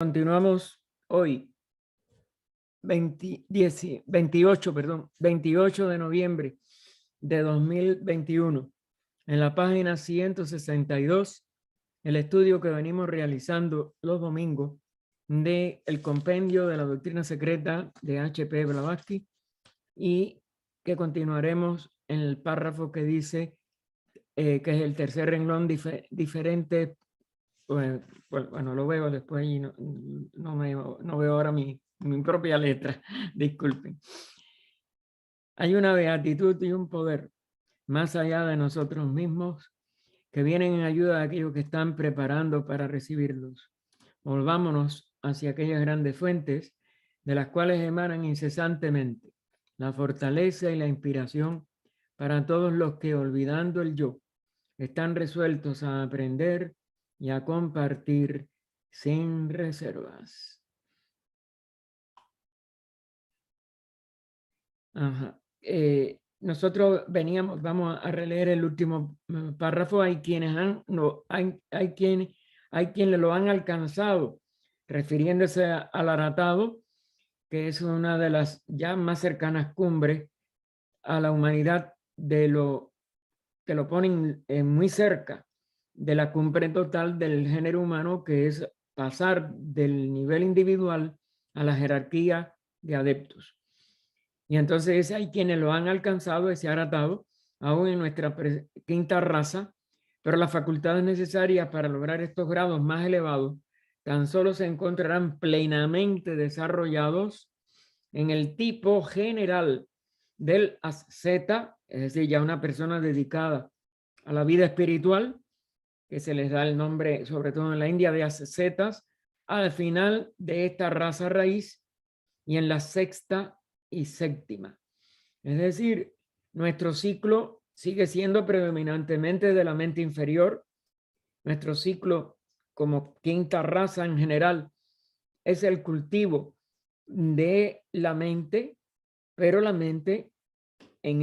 Continuamos hoy, 28 de noviembre de 2021, en la página 162, el estudio que venimos realizando los domingos del compendio de la doctrina secreta de H.P. Blavatsky, y que continuaremos en el párrafo que dice que es el tercer renglón, diferente. Bueno, lo veo después y no veo ahora mi propia letra. Disculpen. Hay una beatitud y un poder más allá de nosotros mismos que vienen en ayuda de aquellos que están preparando para recibirlos. Volvámonos hacia aquellas grandes fuentes de las cuales emanan incesantemente la fortaleza y la inspiración para todos los que, olvidando el yo, están resueltos a aprender y a compartir sin reservas. Ajá. Nosotros vamos a releer el último párrafo. Hay quienes hay quienes lo han alcanzado, refiriéndose al Aratado, que es una de las ya más cercanas cumbres a la humanidad, que lo ponen muy cerca de la cumbre total del género humano, que es pasar del nivel individual a la jerarquía de adeptos. Y entonces hay quienes lo han alcanzado, ese Aratado, aún en nuestra quinta raza, pero las facultades necesarias para lograr estos grados más elevados tan solo se encontrarán plenamente desarrollados en el tipo general del asceta, es decir, ya una persona dedicada a la vida espiritual, que se les da el nombre, sobre todo en la India, de ascetas, al final de esta raza raíz y en la sexta y séptima. Es decir, nuestro ciclo sigue siendo predominantemente de la mente inferior. Nuestro ciclo como quinta raza en general es el cultivo de la mente, pero la mente en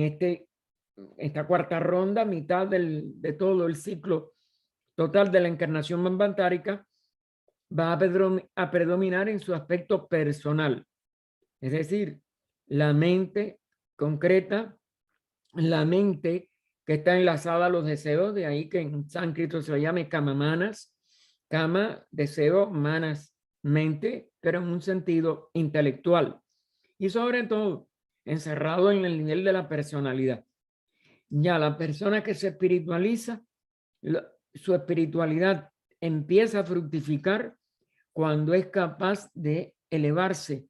esta cuarta ronda, mitad de todo el ciclo total de la encarnación manvantárica, va a predominar en su aspecto personal. Es decir, la mente concreta, la mente que está enlazada a los deseos, de ahí que en sánscrito se llame kama manas, kama, deseo, manas, mente, pero en un sentido intelectual. Y sobre todo, encerrado en el nivel de la personalidad. Ya la persona que se espiritualiza, su espiritualidad empieza a fructificar cuando es capaz de elevarse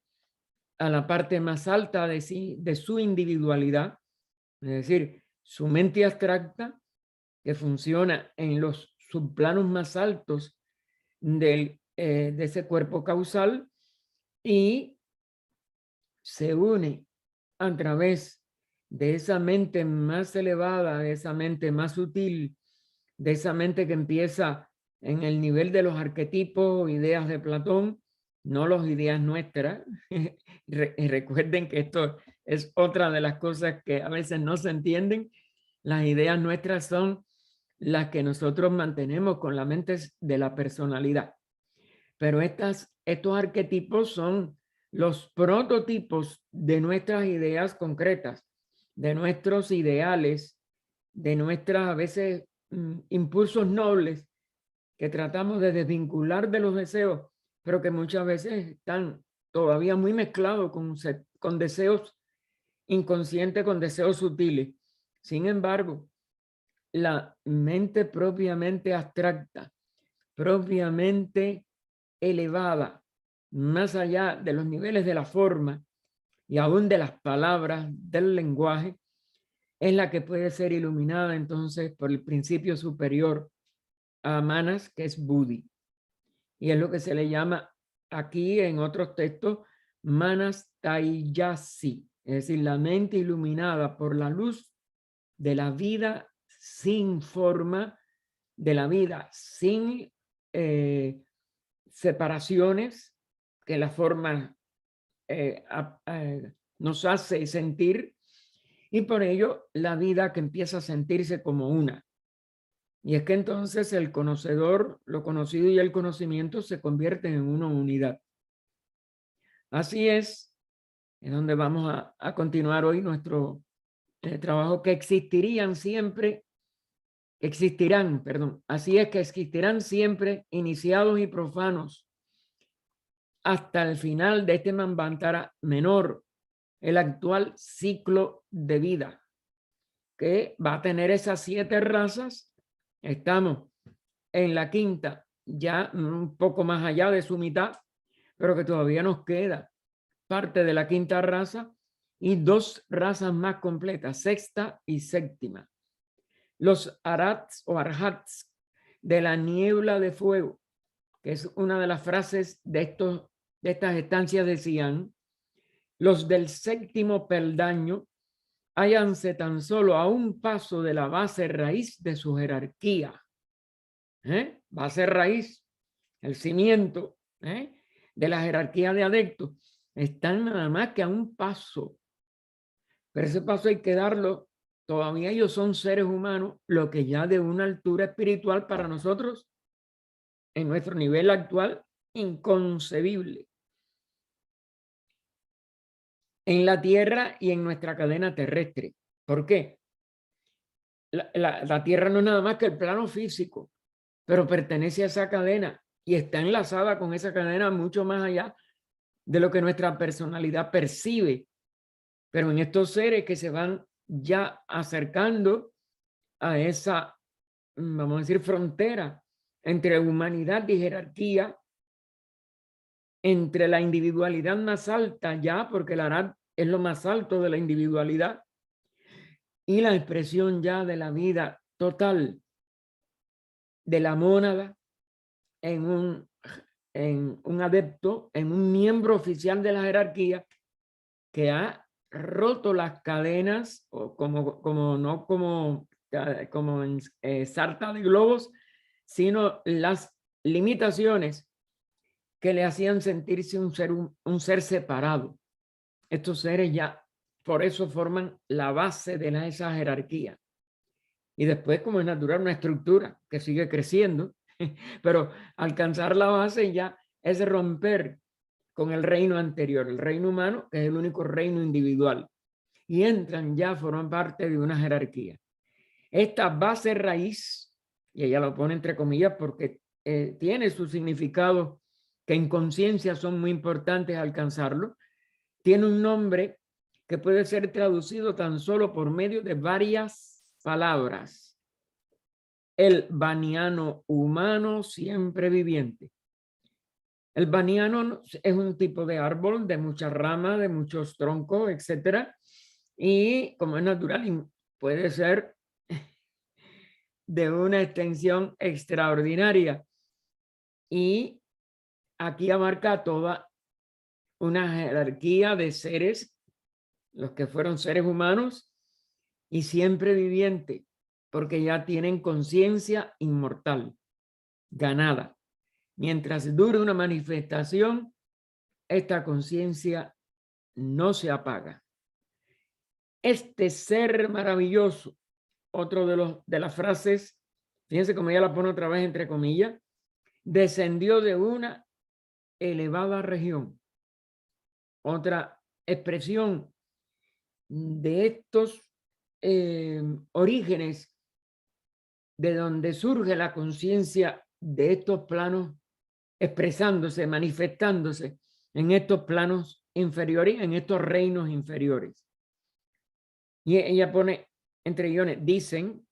a la parte más alta de sí, de su individualidad, es decir, su mente abstracta, que funciona en los subplanos más altos de ese cuerpo causal, y se une a través de esa mente más elevada, de esa mente más sutil, de esa mente que empieza en el nivel de los arquetipos, ideas de Platón, no las ideas nuestras. Y recuerden que esto es otra de las cosas que a veces no se entienden. Las ideas nuestras son las que nosotros mantenemos con la mente de la personalidad. Pero estos arquetipos son los prototipos de nuestras ideas concretas, de nuestros ideales, de nuestras a veces impulsos nobles que tratamos de desvincular de los deseos, pero que muchas veces están todavía muy mezclados con deseos inconscientes, con deseos sutiles. Sin embargo, la mente propiamente abstracta, propiamente elevada, más allá de los niveles de la forma y aún de las palabras, del lenguaje, es la que puede ser iluminada entonces por el principio superior a Manas, que es Buddhi. Y es lo que se le llama aquí en otros textos Manas Taiyasi, es decir, la mente iluminada por la luz de la vida sin forma, de la vida sin separaciones que la forma nos hace sentir, y por ello la vida que empieza a sentirse como una. Y es que entonces el conocedor, lo conocido y el conocimiento se convierten en una unidad. Así es donde vamos a continuar hoy nuestro trabajo, que existirán, perdón, así es que existirán siempre iniciados y profanos hasta el final de este Manvantara menor, el actual ciclo de vida, que va a tener esas 7 razas. Estamos en la quinta, ya un poco más allá de su mitad, pero que todavía nos queda parte de la quinta raza y 2 razas más completas, sexta y séptima. Los arats o arhats de la niebla de fuego, que es una de las frases de estas estancias, decían: los del séptimo peldaño hállanse tan solo a un paso de la base raíz de su jerarquía. Base raíz, el cimiento de la jerarquía de adeptos, están nada más que a un paso. Pero ese paso hay que darlo. Todavía ellos son seres humanos, lo que ya de una altura espiritual para nosotros, en nuestro nivel actual, inconcebible. En la Tierra y en nuestra cadena terrestre. ¿Por qué? La Tierra no es nada más que el plano físico, pero pertenece a esa cadena y está enlazada con esa cadena mucho más allá de lo que nuestra personalidad percibe. Pero en estos seres que se van ya acercando a esa, vamos a decir, frontera entre humanidad y jerarquía, entre la individualidad más alta ya, porque la Arat es lo más alto de la individualidad, y la expresión ya de la vida total de la mónada en un adepto, en un miembro oficial de la jerarquía que ha roto las cadenas, o no como en sarta de globos, sino las limitaciones que le hacían sentirse un ser separado. Estos seres ya por eso forman la base de esa jerarquía. Y después, como es natural, una estructura que sigue creciendo, pero alcanzar la base ya es romper con el reino anterior, el reino humano, que es el único reino individual. Y entran ya, forman parte de una jerarquía. Esta base raíz, y ella lo pone entre comillas porque tiene su significado, que en conciencia son muy importantes alcanzarlo, tiene un nombre que puede ser traducido tan solo por medio de varias palabras: el baniano humano siempre viviente. El baniano es un tipo de árbol de muchas ramas, de muchos troncos, etcétera, y como es natural, puede ser de una extensión extraordinaria. Y aquí abarca toda una jerarquía de seres, los que fueron seres humanos y siempre viviente, porque ya tienen conciencia inmortal, ganada. Mientras dure una manifestación, esta conciencia no se apaga. Este ser maravilloso, otro de las frases, fíjense cómo ella la pone otra vez entre comillas, descendió de una elevada región. Otra expresión de estos orígenes, de donde surge la conciencia de estos planos, expresándose, manifestándose en estos planos inferiores, en estos reinos inferiores. Y ella pone entre guiones, dicen,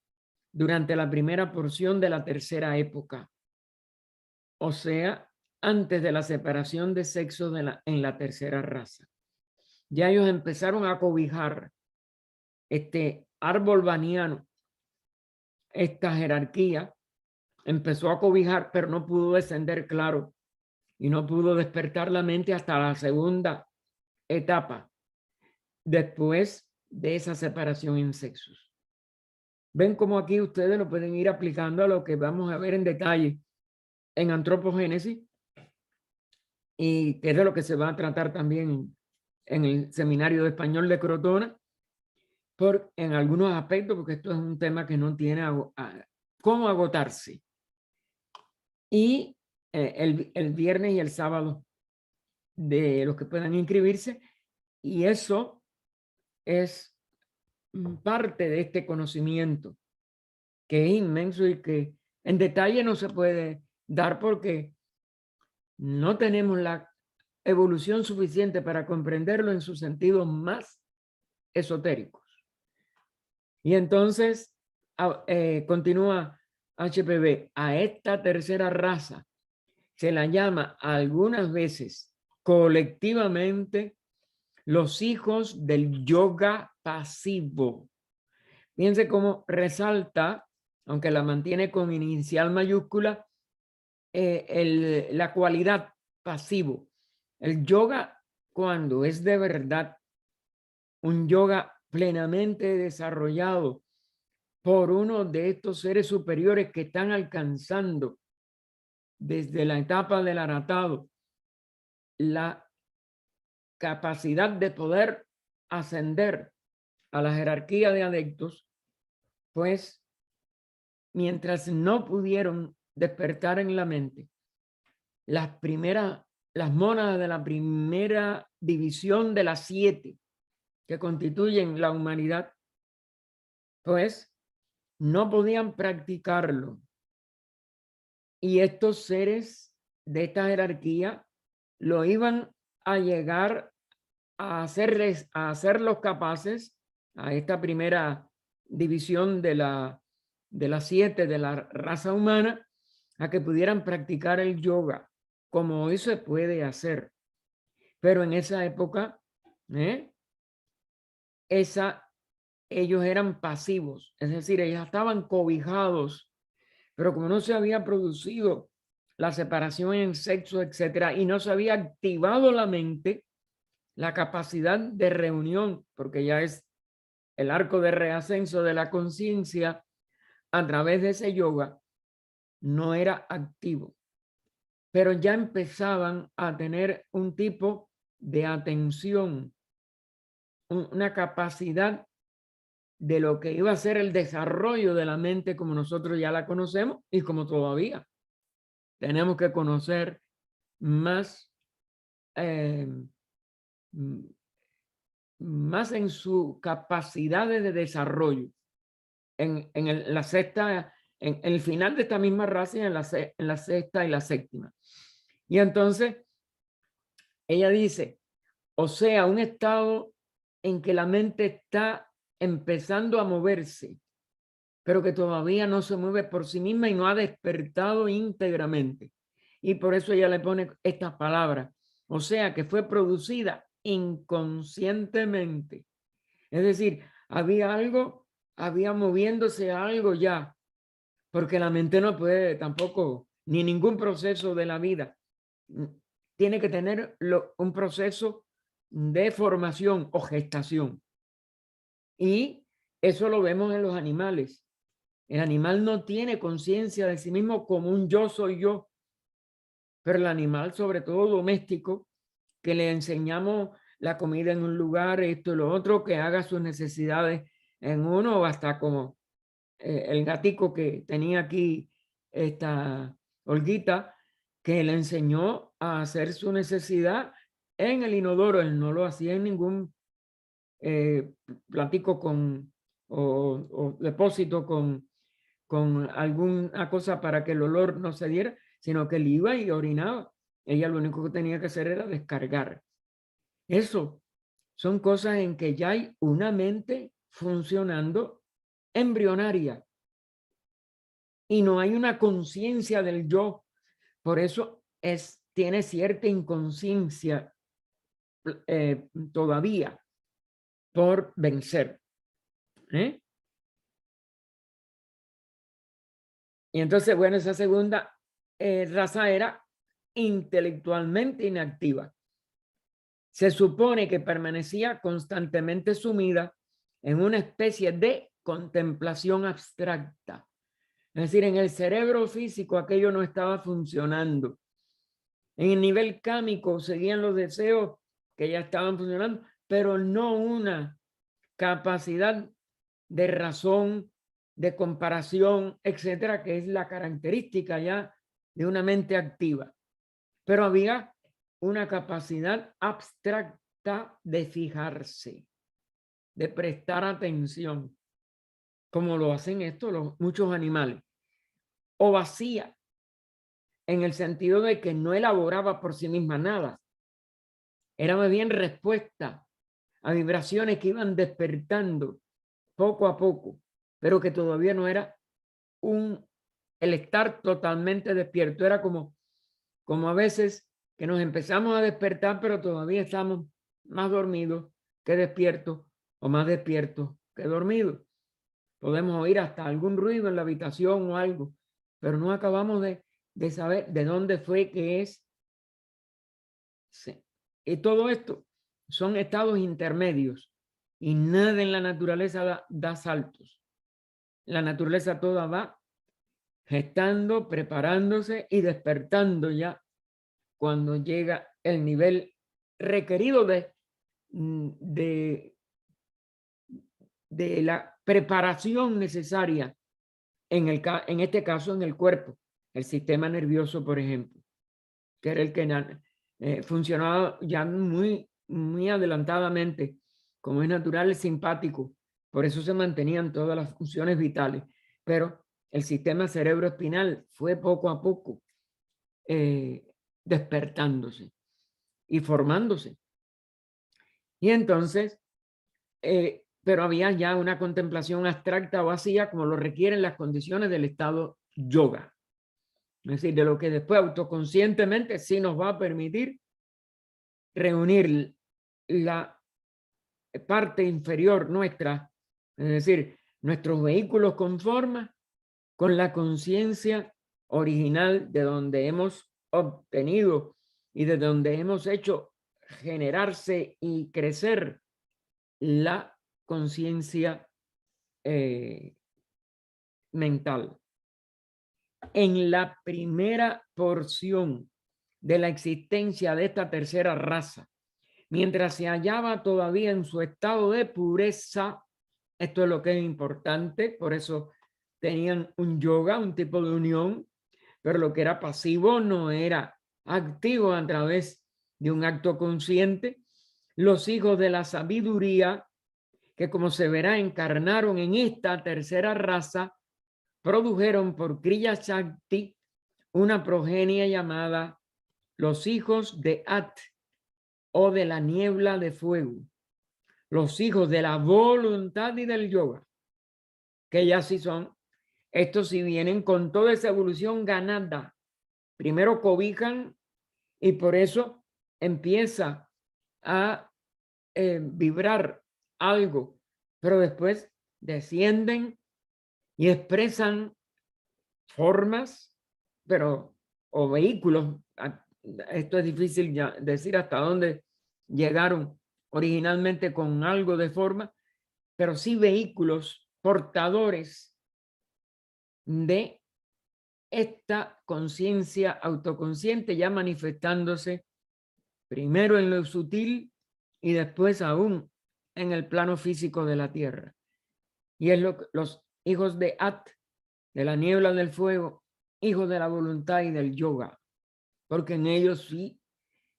durante la primera porción de la tercera época, o sea, antes de la separación de sexo en la tercera raza. Ya ellos empezaron a cobijar este árbol baniano, esta jerarquía, empezó a cobijar, pero no pudo descender claro y no pudo despertar la mente hasta la segunda etapa, después de esa separación en sexos. Ven cómo aquí ustedes lo pueden ir aplicando a lo que vamos a ver en detalle en antropogénesis, y que es de lo que se va a tratar también en el seminario de español de Crotona, en algunos aspectos, porque esto es un tema que no tiene cómo agotarse. Y el viernes y el sábado de los que puedan inscribirse. Y eso es parte de este conocimiento que es inmenso y que en detalle no se puede dar porque no tenemos la evolución suficiente para comprenderlo en sus sentidos más esotéricos. Y entonces continúa HPB, a esta tercera raza se la llama algunas veces colectivamente los hijos del yoga pasivo. Fíjense cómo resalta, aunque la mantiene con inicial mayúscula, la cualidad pasivo. El yoga, cuando es de verdad un yoga plenamente desarrollado por uno de estos seres superiores que están alcanzando desde la etapa del aratado la capacidad de poder ascender a la jerarquía de adeptos, pues mientras no pudieron despertar en la mente las mónadas de la primera división de las 7 que constituyen la humanidad, pues no podían practicarlo. Y estos seres de esta jerarquía lo iban a llegar a hacerlos capaces a esta primera división de las 7 de la raza humana, a que pudieran practicar el yoga, como hoy se puede hacer. Pero en esa época, ellos eran pasivos, es decir, ellos estaban cobijados, pero como no se había producido la separación en sexo, etcétera, y no se había activado la mente, la capacidad de reunión, porque ya es el arco de reascenso de la conciencia a través de ese yoga, no era activo, pero ya empezaban a tener un tipo de atención, una capacidad de lo que iba a ser el desarrollo de la mente como nosotros ya la conocemos y como todavía tenemos que conocer más, más en su capacidad de desarrollo. La sexta, en el final de esta misma raza, en la sexta y la séptima. Y entonces ella dice, o sea, un estado en que la mente está empezando a moverse, pero que todavía no se mueve por sí misma y no ha despertado íntegramente. Y por eso ella le pone estas palabras. O sea, que fue producida inconscientemente. Es decir, había moviéndose algo ya, porque la mente no puede tampoco, ni ningún proceso de la vida, tiene que tener un proceso de formación o gestación. Y eso lo vemos en los animales. El animal no tiene conciencia de sí mismo como un yo soy yo, pero el animal, sobre todo doméstico, que le enseñamos la comida en un lugar, esto y lo otro, que haga sus necesidades en uno, o hasta como el gatico que tenía aquí esta Olguita, que le enseñó a hacer su necesidad en el inodoro. Él no lo hacía en ningún platico o depósito con alguna cosa para que el olor no se diera, sino que él iba y orinaba. Ella lo único que tenía que hacer era descargar. Eso son cosas en que ya hay una mente funcionando embrionaria y no hay una conciencia del yo. Por eso tiene cierta inconsciencia todavía por vencer. Y entonces, bueno, esa segunda raza era intelectualmente inactiva. Se supone que permanecía constantemente sumida en una especie de contemplación abstracta. Es decir, en el cerebro físico aquello no estaba funcionando. En el nivel cámico seguían los deseos que ya estaban funcionando, pero no una capacidad de razón de comparación, etcétera, que es la característica ya de una mente activa. Pero había una capacidad abstracta de fijarse, de prestar atención, como lo hacen muchos animales, o vacía, en el sentido de que no elaboraba por sí misma nada. Era más bien respuesta a vibraciones que iban despertando poco a poco, pero que todavía no era el estar totalmente despierto. Era como a veces que nos empezamos a despertar, pero todavía estamos más dormidos que despiertos, o más despiertos que dormidos. Podemos oír hasta algún ruido en la habitación o algo, pero no acabamos de saber de dónde fue que es. Sí. Y todo esto son estados intermedios, y nada en la naturaleza da saltos. La naturaleza toda va gestando, preparándose y despertando ya cuando llega el nivel requerido de la preparación necesaria, en este caso en el cuerpo, el sistema nervioso, por ejemplo, que era el que funcionaba ya muy adelantadamente, como es natural, el simpático. Por eso se mantenían todas las funciones vitales, pero el sistema cerebroespinal fue poco a poco despertándose y formándose. Y entonces, pero había ya una contemplación abstracta o vacía, como lo requieren las condiciones del estado yoga. Es decir, de lo que después autoconscientemente sí nos va a permitir reunir la parte inferior nuestra, es decir, nuestros vehículos con forma, con la conciencia original de donde hemos obtenido y de donde hemos hecho generarse y crecer la conciencia mental. En la primera porción de la existencia de esta tercera raza, mientras se hallaba todavía en su estado de pureza, esto es lo que es importante, por eso tenían un yoga, un tipo de unión, pero lo que era pasivo no era activo a través de un acto consciente. Los hijos de la sabiduría, que como se verá encarnaron en esta tercera raza, produjeron por Kriya Shakti una progenie llamada los hijos de At, o de la niebla de fuego, los hijos de la voluntad y del yoga, que ya sí son, estos sí vienen con toda esa evolución ganada. Primero cobijan y por eso empieza a vibrar algo, pero después descienden y expresan formas, pero o vehículos. Esto es difícil ya decir hasta dónde llegaron originalmente con algo de forma, pero sí vehículos portadores de esta conciencia autoconsciente, ya manifestándose primero en lo sutil y después aún en el plano físico de la tierra. Y es los hijos de At, de la niebla del fuego, hijos de la voluntad y del yoga, porque en ellos sí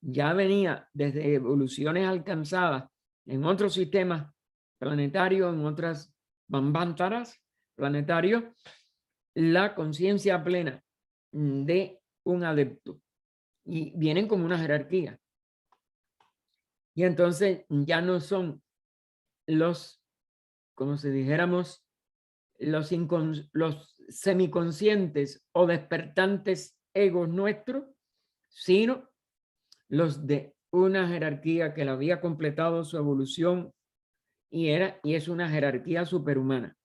ya venía desde evoluciones alcanzadas en otros sistemas planetarios, en otras bambantaras planetarios, la conciencia plena de un adepto, y vienen como una jerarquía. Y entonces ya no son los, como si dijéramos, los semiconscientes o despertantes egos nuestros, sino los de una jerarquía que la había completado su evolución y es una jerarquía superhumana.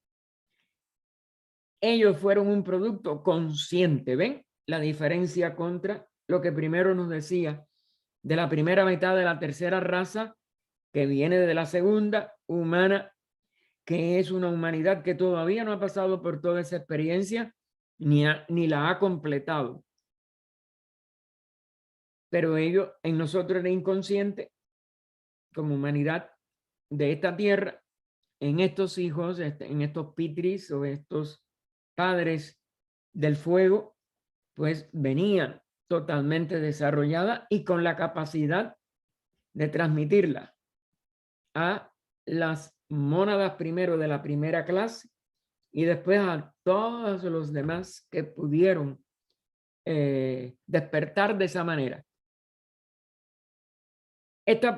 Ellos fueron un producto consciente. ¿Ven la diferencia contra lo que primero nos decía de la primera mitad de la tercera raza, que viene de la segunda humana, que es una humanidad que todavía no ha pasado por toda esa experiencia ni la ha completado? Pero ello en nosotros era inconsciente como humanidad de esta tierra, en estos hijos, en estos pitris o estos padres del fuego, pues venían totalmente desarrollada y con la capacidad de transmitirla a las mónadas primero de la primera clase y después a todos los demás que pudieron despertar de esa manera. Esta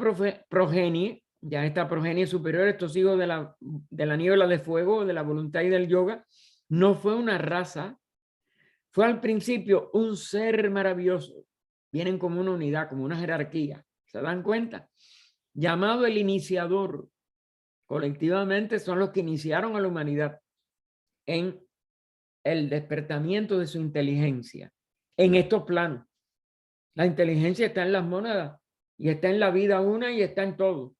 progenie, ya esta progenie superior, estos hijos de la niebla de fuego, de la voluntad y del yoga, no fue una raza, fue al principio un ser maravilloso. Vienen como una unidad, como una jerarquía. ¿Se dan cuenta? Llamado el iniciador. Colectivamente son los que iniciaron a la humanidad en el despertamiento de su inteligencia. En estos planos. La inteligencia está en las mónadas y está en la vida una y está en todo.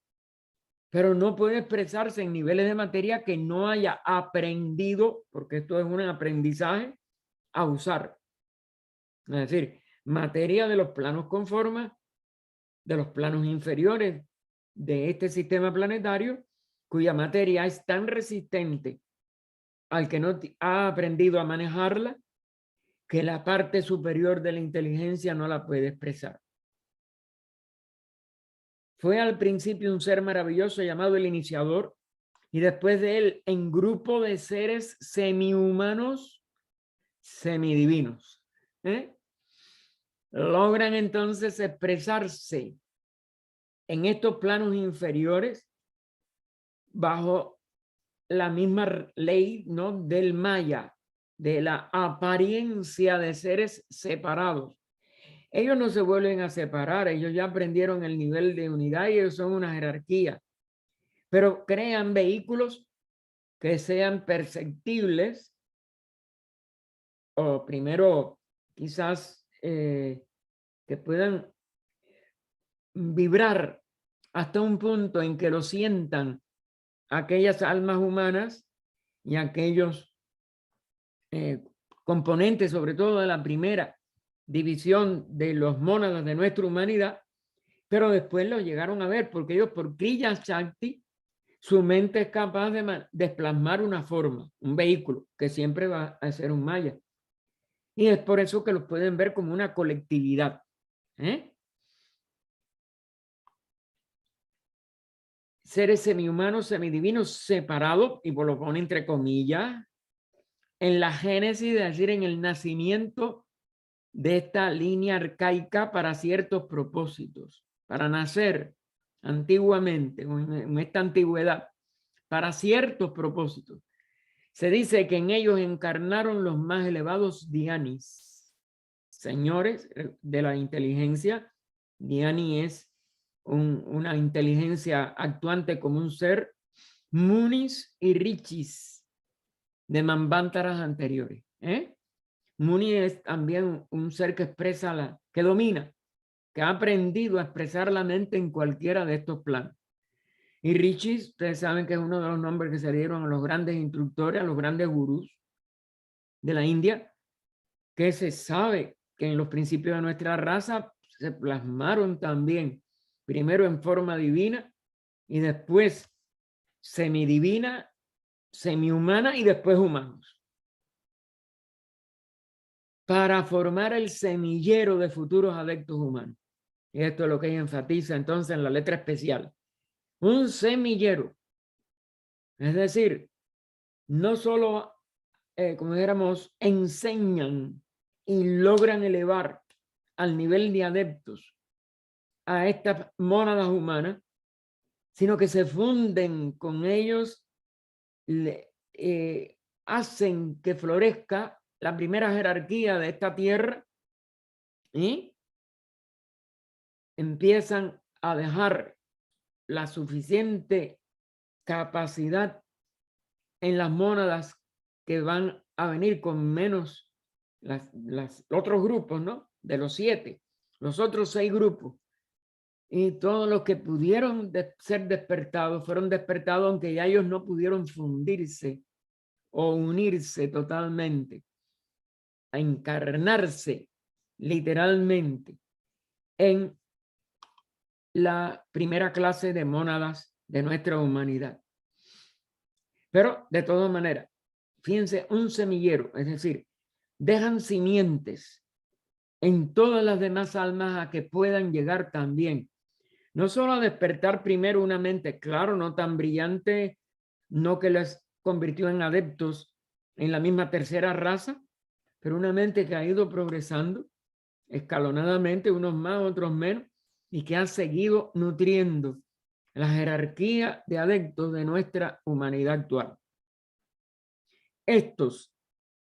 Pero no puede expresarse en niveles de materia que no haya aprendido, porque esto es un aprendizaje, a usar. Es decir, materia de los planos con forma, de los planos inferiores de este sistema planetario, cuya materia es tan resistente al que no ha aprendido a manejarla, que la parte superior de la inteligencia no la puede expresar. Fue al principio un ser maravilloso llamado el iniciador, y después de él en grupo de seres semihumanos, semidivinos. Logran entonces expresarse en estos planos inferiores bajo la misma ley, ¿no?, del Maya, de la apariencia de seres separados. Ellos no se vuelven a separar, ellos ya aprendieron el nivel de unidad y ellos son una jerarquía, pero crean vehículos que sean perceptibles, o primero quizás que puedan vibrar hasta un punto en que lo sientan aquellas almas humanas y aquellos componentes, sobre todo de la primera división de los mónadas de nuestra humanidad, pero después lo llegaron a ver, porque ellos por Kriya Shakti, su mente es capaz de plasmar una forma, un vehículo, que siempre va a ser un maya. Y es por eso que los pueden ver como una colectividad. Seres semihumanos, semidivinos, separados, y por lo pone entre comillas, en la génesis, es decir, en el nacimiento de esta línea arcaica para ciertos propósitos, para nacer antiguamente, en esta antigüedad, para ciertos propósitos. Se dice que en ellos encarnaron los más elevados dhyanis, señores de la inteligencia. Dhyani es una inteligencia actuante como un ser, munis y rishis de manvántaras anteriores. Muni es también un ser que expresa, que domina, que ha aprendido a expresar la mente en cualquiera de estos planos. Y rishis, ustedes saben que es uno de los nombres que se dieron a los grandes instructores, a los grandes gurús de la India, que se sabe que en los principios de nuestra raza se plasmaron también, primero en forma divina y después semidivina, semihumana y después humanos, para formar el semillero de futuros adeptos humanos. Y esto es lo que ella enfatiza entonces en la letra especial. Un semillero. Es decir, no solo, como dijéramos, enseñan y logran elevar al nivel de adeptos a estas mónadas humanas, sino que se funden con ellos, hacen que florezca la primera jerarquía de esta tierra y empiezan a dejar la suficiente capacidad en las mónadas que van a venir con menos los otros grupos, ¿no? De los 7, los otros 6 grupos. Y todos los que pudieron ser despertados fueron despertados, aunque ya ellos no pudieron fundirse o unirse totalmente, a encarnarse literalmente en la primera clase de mónadas de nuestra humanidad. Pero de todas maneras, fíjense, un semillero, es decir, dejan simientes en todas las demás almas a que puedan llegar también, no solo a despertar primero una mente, claro, no tan brillante, no que les convirtió en adeptos en la misma tercera raza, pero una mente que ha ido progresando escalonadamente, unos más, otros menos, y que ha seguido nutriendo la jerarquía de adeptos de nuestra humanidad actual. Estos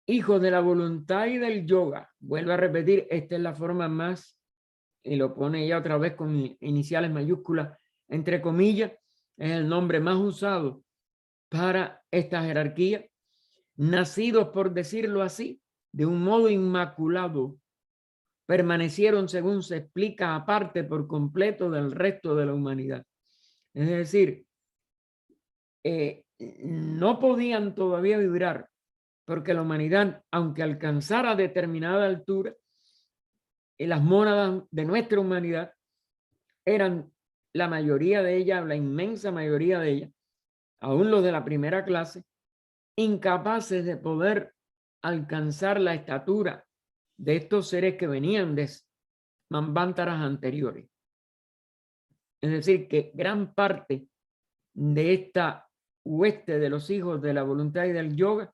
hijos de la voluntad y del yoga, vuelvo a repetir, esta es la forma más, y lo pone ya otra vez con iniciales mayúsculas, entre comillas, es el nombre más usado para esta jerarquía, nacidos, por decirlo así, de un modo inmaculado, permanecieron, según se explica, aparte por completo del resto de la humanidad. Es decir, no podían todavía vibrar, porque la humanidad, aunque alcanzara determinada altura, y las mónadas de nuestra humanidad eran la mayoría de ellas, la inmensa mayoría de ellas, aún los de la primera clase, incapaces de poder alcanzar la estatura de estos seres que venían de manvántaras anteriores. Es decir, que gran parte de esta hueste de los hijos de la voluntad y del yoga,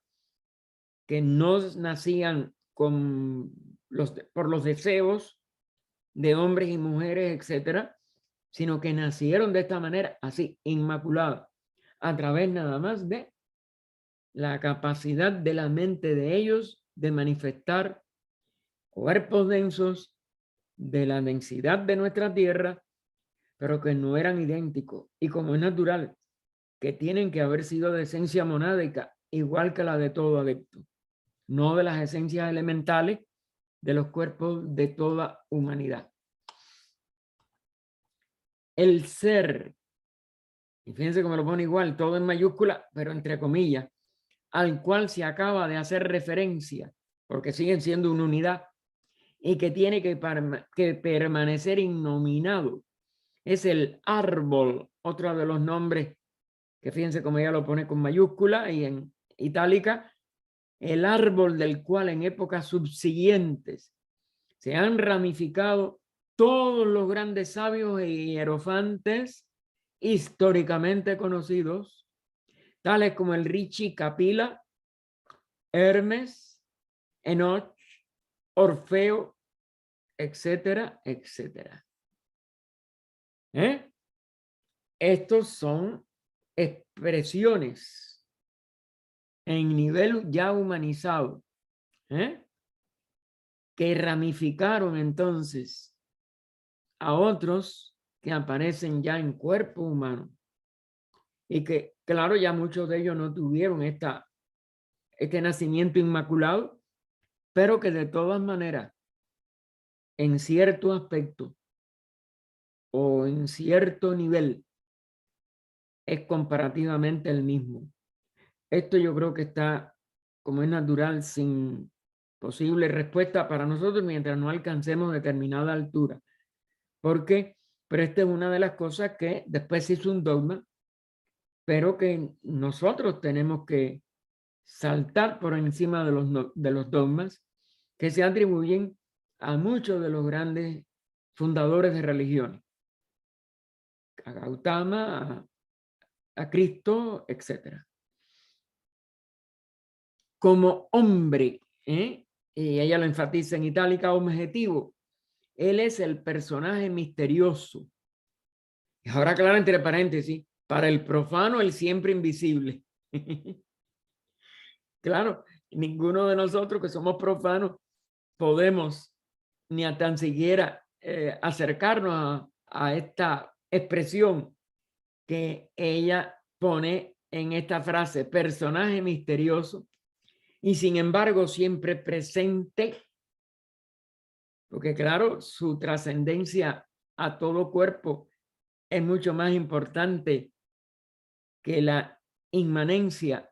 que no nacían por los deseos de hombres y mujeres, etcétera, sino que nacieron de esta manera, así, inmaculada, a través nada más de la capacidad de la mente de ellos de manifestar cuerpos densos de la densidad de nuestra tierra, pero que no eran idénticos. Y como es natural, que tienen que haber sido de esencia monádica, igual que la de todo adepto, no de las esencias elementales de los cuerpos de toda humanidad. El ser, y fíjense cómo lo pone igual, todo en mayúscula, pero entre comillas, al cual se acaba de hacer referencia, porque siguen siendo una unidad, y que tiene que permanecer innominado. Es el árbol, otro de los nombres que fíjense cómo ella lo pone con mayúscula y en itálica, el árbol del cual en épocas subsiguientes se han ramificado todos los grandes sabios e hierofantes históricamente conocidos, tales como el Rishi Kapila, Hermes, Enoch, Orfeo, etcétera, etcétera. Estos son expresiones en nivel ya humanizado, que ramificaron entonces a otros que aparecen ya en cuerpo humano y que, claro, ya muchos de ellos no tuvieron este nacimiento inmaculado, pero que de todas maneras, en cierto aspecto o en cierto nivel, es comparativamente el mismo. Esto yo creo que está, como es natural, sin posible respuesta para nosotros mientras no alcancemos determinada altura. ¿Por qué? Pero esta es una de las cosas que después se hizo un dogma, pero que nosotros tenemos que saltar por encima de los dogmas que se atribuyen a muchos de los grandes fundadores de religiones. A Gautama, a Cristo, etc. Como hombre, y ella lo enfatiza en itálica, objetivo, él es el personaje misterioso. Y ahora, claro, entre paréntesis, para el profano, el siempre invisible. Claro, ninguno de nosotros que somos profanos podemos ni a tan siquiera acercarnos a esta expresión que ella pone en esta frase, personaje misterioso, y sin embargo siempre presente, porque claro, su trascendencia a todo cuerpo es mucho más importante que la inmanencia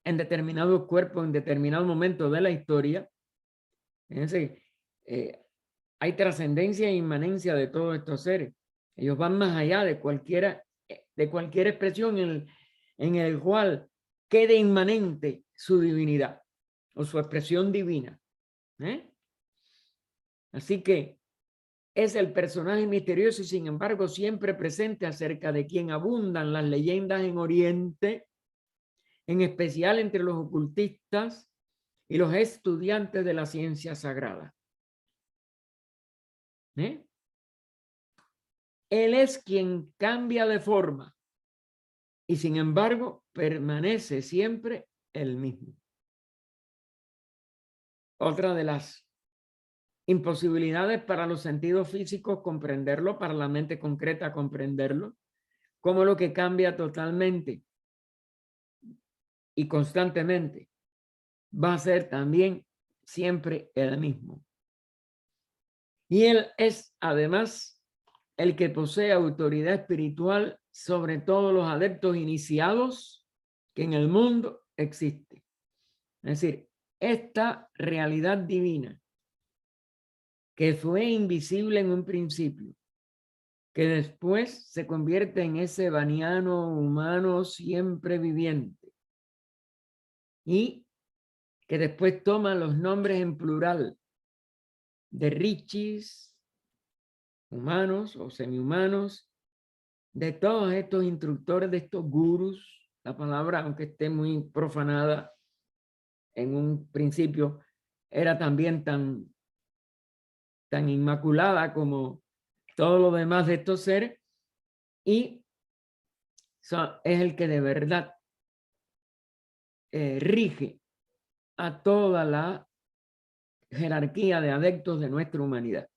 en determinado cuerpo, en determinado momento de la historia. Fíjense, hay trascendencia e inmanencia de todos estos seres. Ellos van más allá de cualquier expresión en el cual quede inmanente su divinidad o su expresión divina. Así que es el personaje misterioso y sin embargo siempre presente, acerca de quien abundan las leyendas en Oriente, en especial entre los ocultistas y los estudiantes de la ciencia sagrada. Él es quien cambia de forma y sin embargo permanece siempre el mismo. Otra de las imposibilidades para los sentidos físicos comprenderlo, para la mente concreta comprenderlo, como lo que cambia totalmente y constantemente va a ser también siempre el mismo. Y él es además el que posee autoridad espiritual sobre todos los adeptos iniciados que en el mundo existe. Es decir, esta realidad divina que fue invisible en un principio, que después se convierte en ese vaniano humano siempre viviente y que después toma los nombres en plural de richis, humanos o semihumanos, de todos estos instructores, de estos gurús. La palabra, aunque esté muy profanada en un principio, era también tan inmaculada como todo lo demás de estos seres, y es el que de verdad rige a toda la jerarquía de adeptos de nuestra humanidad.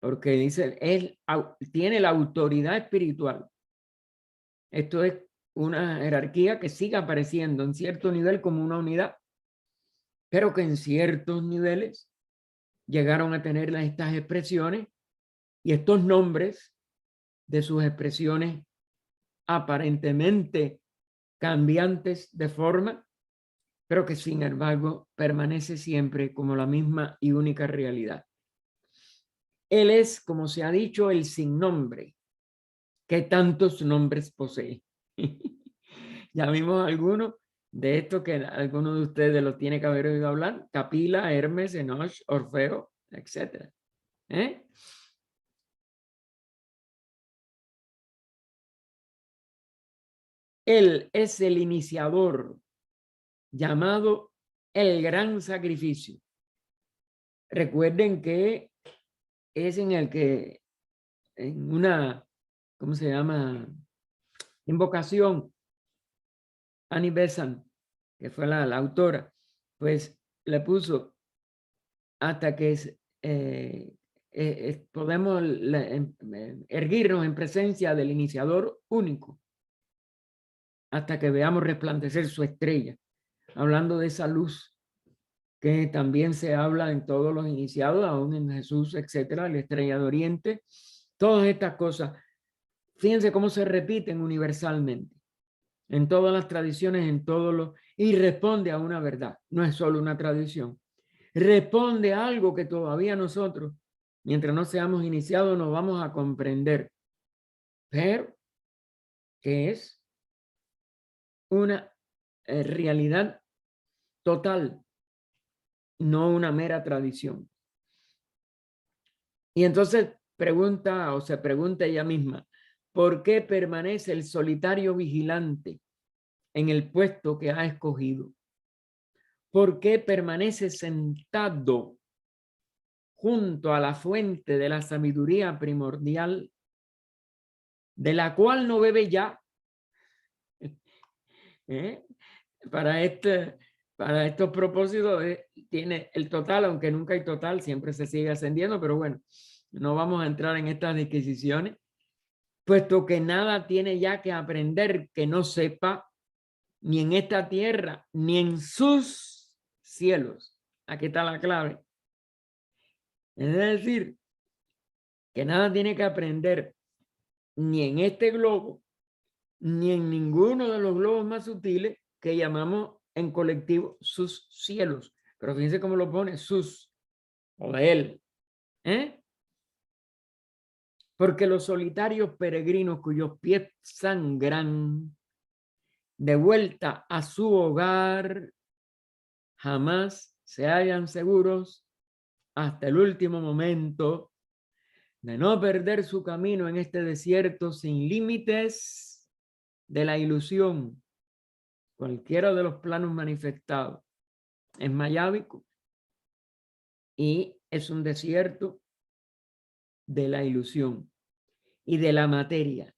Porque dice, él tiene la autoridad espiritual. Esto es una jerarquía que sigue apareciendo en cierto nivel como una unidad, pero que en ciertos niveles llegaron a tener estas expresiones y estos nombres de sus expresiones aparentemente cambiantes de forma, pero que sin embargo permanece siempre como la misma y única realidad. Él es, como se ha dicho, el sin nombre, que tantos nombres posee. Ya vimos algunos de estos que algunos de ustedes los tiene que haber oído hablar: Capila, Hermes, Enoch, Orfeo, etc. Él es el iniciador, llamado el gran sacrificio. Recuerden que es en el que en una, ¿cómo se llama?, invocación, Annie Besant, que fue la autora, pues le puso hasta que podemos erguirnos en presencia del iniciador único, hasta que veamos resplandecer su estrella, hablando de esa luz que también se habla en todos los iniciados, aún en Jesús, etcétera, la estrella de Oriente. Todas estas cosas, fíjense cómo se repiten universalmente en todas las tradiciones, en todos los, y responde a una verdad. No es solo una tradición, responde a algo que todavía nosotros, mientras no seamos iniciados, no vamos a comprender, pero que es una realidad total, no una mera tradición. Y entonces pregunta, o se pregunta ella misma, ¿por qué permanece el solitario vigilante en el puesto que ha escogido? ¿Por qué permanece sentado junto a la fuente de la sabiduría primordial, de la cual no bebe ya? Para estos propósitos tiene el total, aunque nunca hay total, siempre se sigue ascendiendo, pero bueno, no vamos a entrar en estas disquisiciones, puesto que nada tiene ya que aprender que no sepa, ni en esta tierra, ni en sus cielos. Aquí está la clave. Es decir, que nada tiene que aprender ni en este globo, ni en ninguno de los globos más sutiles que llamamos en colectivo sus cielos. Pero fíjense cómo lo pone, sus, o de él. Porque los solitarios peregrinos cuyos pies sangran de vuelta a su hogar, jamás se hallan seguros hasta el último momento de no perder su camino en este desierto sin límites de la ilusión. Cualquiera de los planos manifestados es mayábico y es un desierto de la ilusión y de la materia.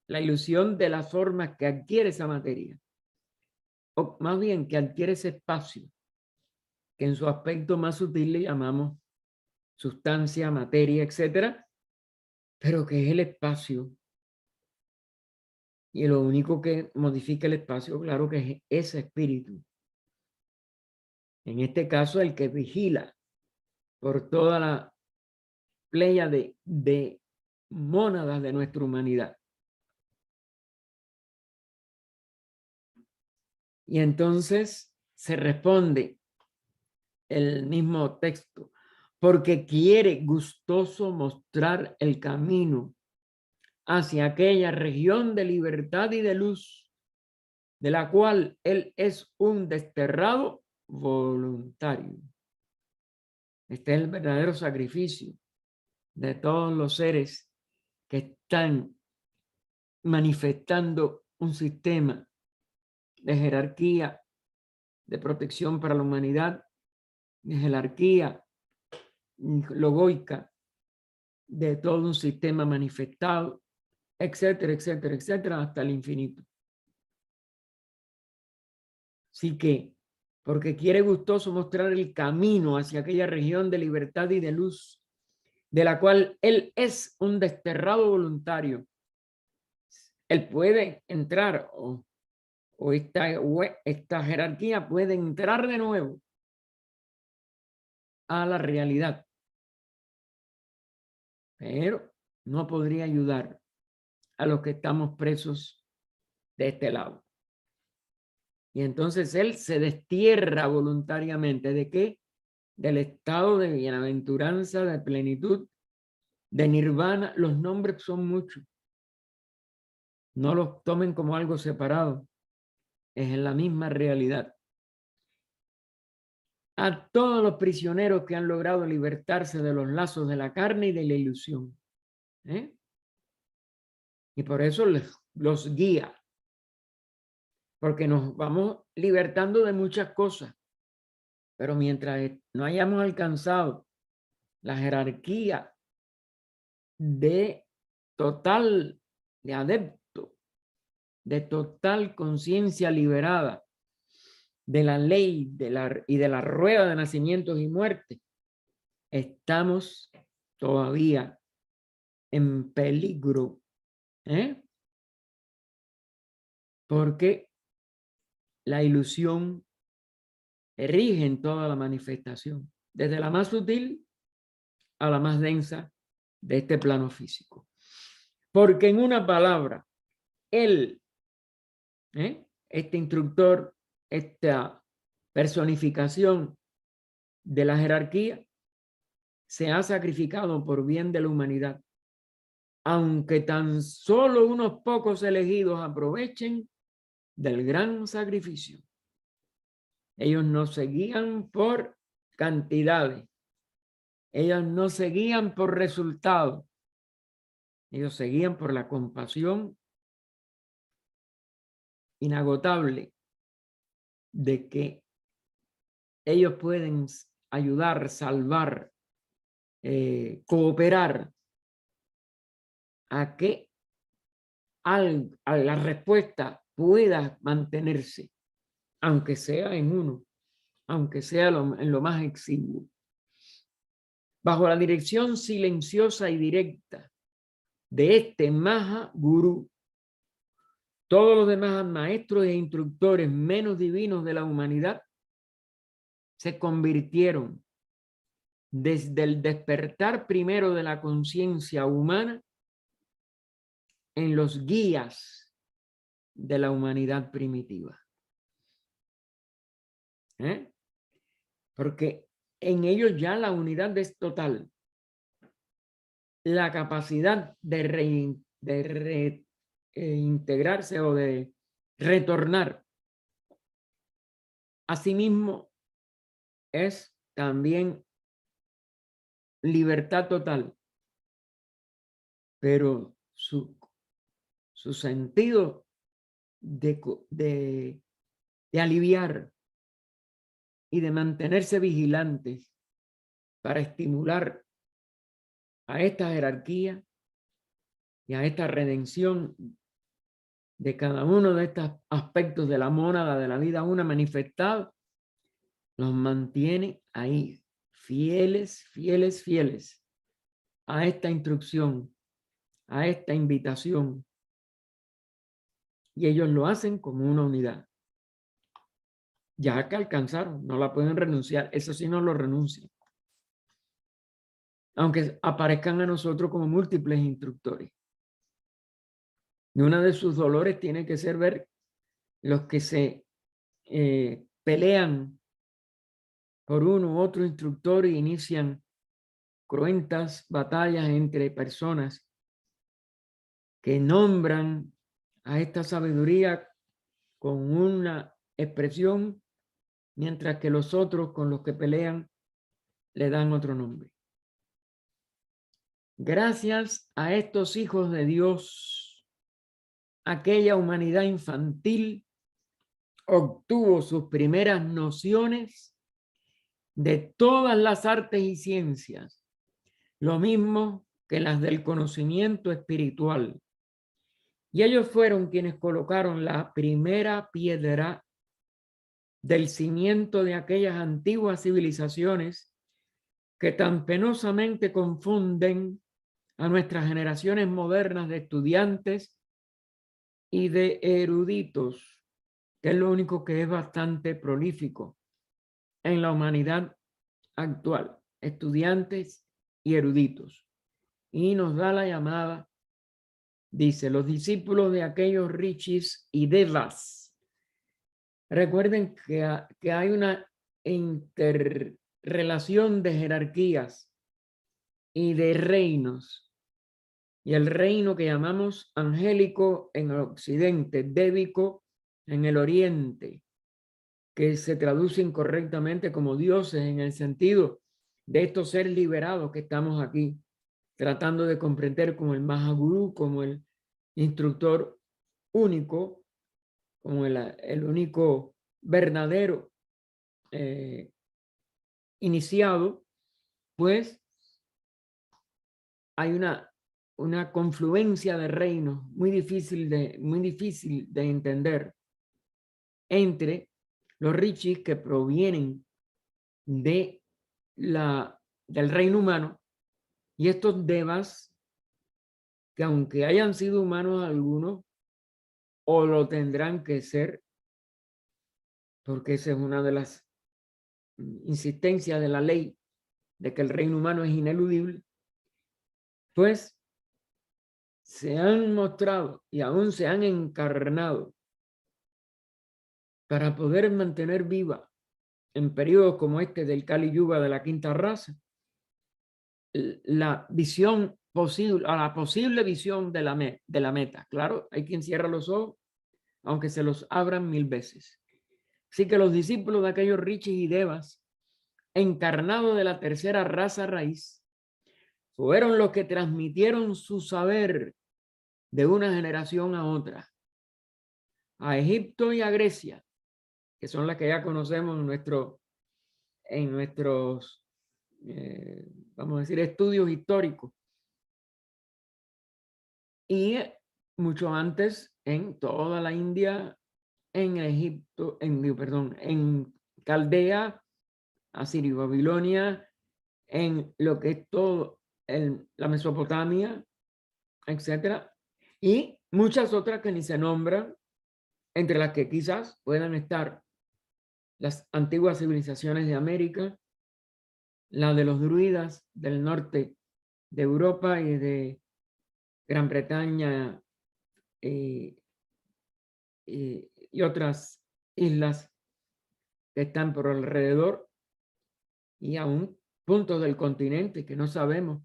La ilusión de las formas que adquiere esa materia, o más bien que adquiere ese espacio, que en su aspecto más sutil le llamamos sustancia, materia, etcétera, pero que es el espacio. Y lo único que modifica el espacio, claro que es ese espíritu. En este caso, el que vigila por toda la playa de mónadas de nuestra humanidad. Y entonces se responde el mismo texto, porque quiere gustoso mostrar el camino hacia aquella región de libertad y de luz, de la cual él es un desterrado voluntario. Este es el verdadero sacrificio de todos los seres que están manifestando un sistema de jerarquía, de protección para la humanidad, de jerarquía logoica, de todo un sistema manifestado, etcétera, etcétera, etcétera, hasta el infinito. Así que, porque quiere gustoso mostrar el camino hacia aquella región de libertad y de luz, de la cual él es un desterrado voluntario. Él puede entrar o esta jerarquía puede entrar de nuevo a la realidad, pero no podría ayudar a los que estamos presos de este lado. Y entonces él se destierra voluntariamente. ¿De qué? Del estado de bienaventuranza, de plenitud, de nirvana. Los nombres son muchos. No los tomen como algo separado. Es en la misma realidad. A todos los prisioneros que han logrado libertarse de los lazos de la carne y de la ilusión. Y por eso los guía. Porque nos vamos libertando de muchas cosas. Pero mientras no hayamos alcanzado la jerarquía de total, de adepto, de total conciencia liberada de la ley y de la rueda de nacimientos y muerte, estamos todavía en peligro. Porque la ilusión rige en toda la manifestación, desde la más sutil a la más densa de este plano físico. Porque en una palabra, él, este instructor, esta personificación de la jerarquía, se ha sacrificado por bien de la humanidad, aunque tan solo unos pocos elegidos aprovechen del gran sacrificio. Ellos no se guían por cantidades, ellos no se guían por resultados, ellos se guían por la compasión inagotable de que ellos pueden ayudar, salvar, cooperar a que a la respuesta pueda mantenerse, aunque sea en uno, aunque sea en lo más exiguo. Bajo la dirección silenciosa y directa de este Maha Gurú, todos los demás maestros e instructores menos divinos de la humanidad se convirtieron desde el despertar primero de la conciencia humana en los guías de la humanidad primitiva. Porque en ellos ya la unidad es total. La capacidad de reintegrarse o de retornar a sí mismo es también libertad total, pero su sentido de aliviar y de mantenerse vigilantes para estimular a esta jerarquía y a esta redención de cada uno de estos aspectos de la mónada de la vida una manifestada, nos mantiene ahí, fieles, fieles, fieles a esta instrucción, a esta invitación. Y ellos lo hacen como una unidad. Ya que alcanzaron, no la pueden renunciar. Eso sí no lo renuncian. Aunque aparezcan a nosotros como múltiples instructores. Y uno de sus dolores tiene que ser ver los que se pelean por uno u otro instructor e inician cruentas batallas entre personas que nombran a esta sabiduría con una expresión, mientras que los otros con los que pelean le dan otro nombre. Gracias a estos hijos de Dios, aquella humanidad infantil obtuvo sus primeras nociones de todas las artes y ciencias, lo mismo que las del conocimiento espiritual. Y ellos fueron quienes colocaron la primera piedra del cimiento de aquellas antiguas civilizaciones que tan penosamente confunden a nuestras generaciones modernas de estudiantes y de eruditos, que es lo único que es bastante prolífico en la humanidad actual, estudiantes y eruditos. Y nos da la llamada, dice, los discípulos de aquellos rishis y devas. Recuerden que hay una interrelación de jerarquías y de reinos. Y el reino que llamamos angélico en el occidente, débico en el oriente, que se traduce incorrectamente como dioses en el sentido de estos seres liberados que estamos aquí tratando de comprender como el Mahaguru, como el instructor único, como el único verdadero iniciado, pues hay una confluencia de reinos muy difícil de entender entre los rishis que provienen del reino humano y estos devas que aunque hayan sido humanos algunos o lo tendrán que ser, porque esa es una de las insistencias de la ley de que el reino humano es ineludible, pues se han mostrado y aún se han encarnado para poder mantener viva en periodos como este del Kali Yuga de la quinta raza la visión posible, a la posible visión de la meta. Claro, hay quien cierra los ojos, aunque se los abran 1000 veces. Así que los discípulos de aquellos rishis y devas, encarnados de la tercera raza raíz, fueron los que transmitieron su saber de una generación a otra, a Egipto y a Grecia, que son las que ya conocemos en nuestros, vamos a decir, estudios históricos. Y mucho antes en toda la India, en Egipto, en Caldea, Asiria y Babilonia, en lo que es todo la Mesopotamia, etcétera, y muchas otras que ni se nombran, entre las que quizás puedan estar las antiguas civilizaciones de América, la de los druidas del norte de Europa y de Gran Bretaña y otras islas que están por alrededor y aún puntos del continente que no sabemos,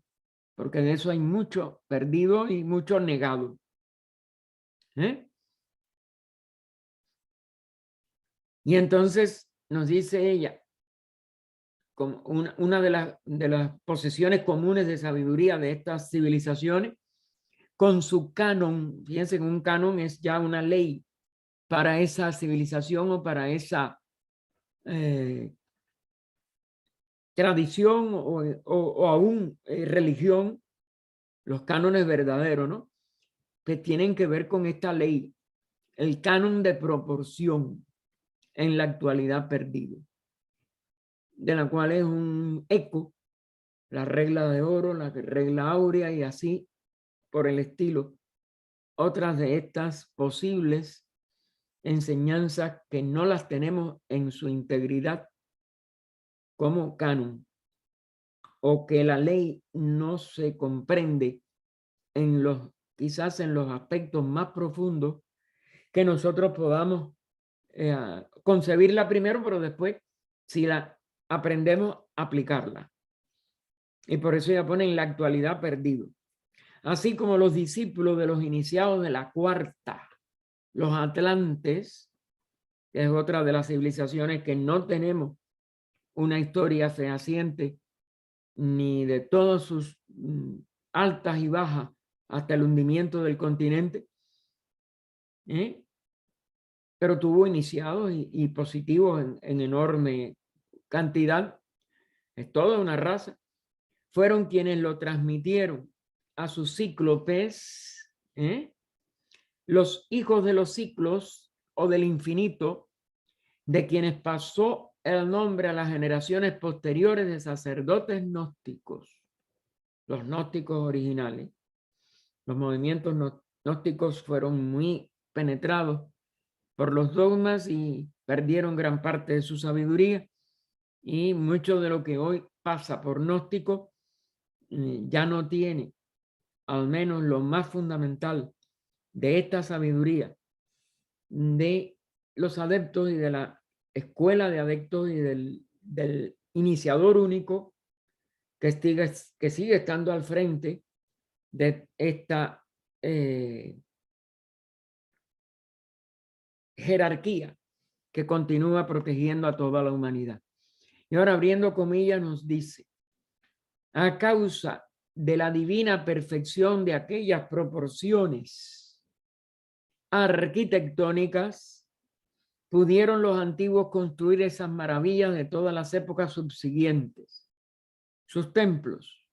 porque de eso hay mucho perdido y mucho negado. Y entonces nos dice ella, como una de las posesiones comunes de sabiduría de estas civilizaciones, con su canon, fíjense que un canon es ya una ley para esa civilización o para esa tradición o aún religión, los cánones verdaderos, ¿no? Que tienen que ver con esta ley, el canon de proporción en la actualidad perdido, de la cual es un eco, la regla de oro, la regla áurea y así por el estilo. Otras de estas posibles enseñanzas que no las tenemos en su integridad como canon, o que la ley no se comprende en los, quizás en los aspectos más profundos que nosotros podamos concebirla primero, pero después, si la aprendemos, aplicarla. Y por eso ya pone en la actualidad perdido. Así como los discípulos de los iniciados de la cuarta, los atlantes, que es otra de las civilizaciones que no tenemos una historia fehaciente ni de todas sus altas y bajas hasta el hundimiento del continente, pero tuvo iniciados y positivos en enorme cantidad. Es toda una raza. Fueron quienes lo transmitieron a sus cíclopes, los hijos de los ciclos o del infinito, de quienes pasó el nombre a las generaciones posteriores de sacerdotes gnósticos, los gnósticos originales. Los movimientos gnósticos fueron muy penetrados por los dogmas y perdieron gran parte de su sabiduría, y mucho de lo que hoy pasa por gnóstico ya no tiene al menos lo más fundamental de esta sabiduría de los adeptos y de la escuela de adeptos y del iniciador único que sigue estando al frente de esta jerarquía que continúa protegiendo a toda la humanidad. Y ahora, abriendo comillas, nos dice: a causa de la divina perfección de aquellas proporciones arquitectónicas, pudieron los antiguos construir esas maravillas de todas las épocas subsiguientes. Sus templos,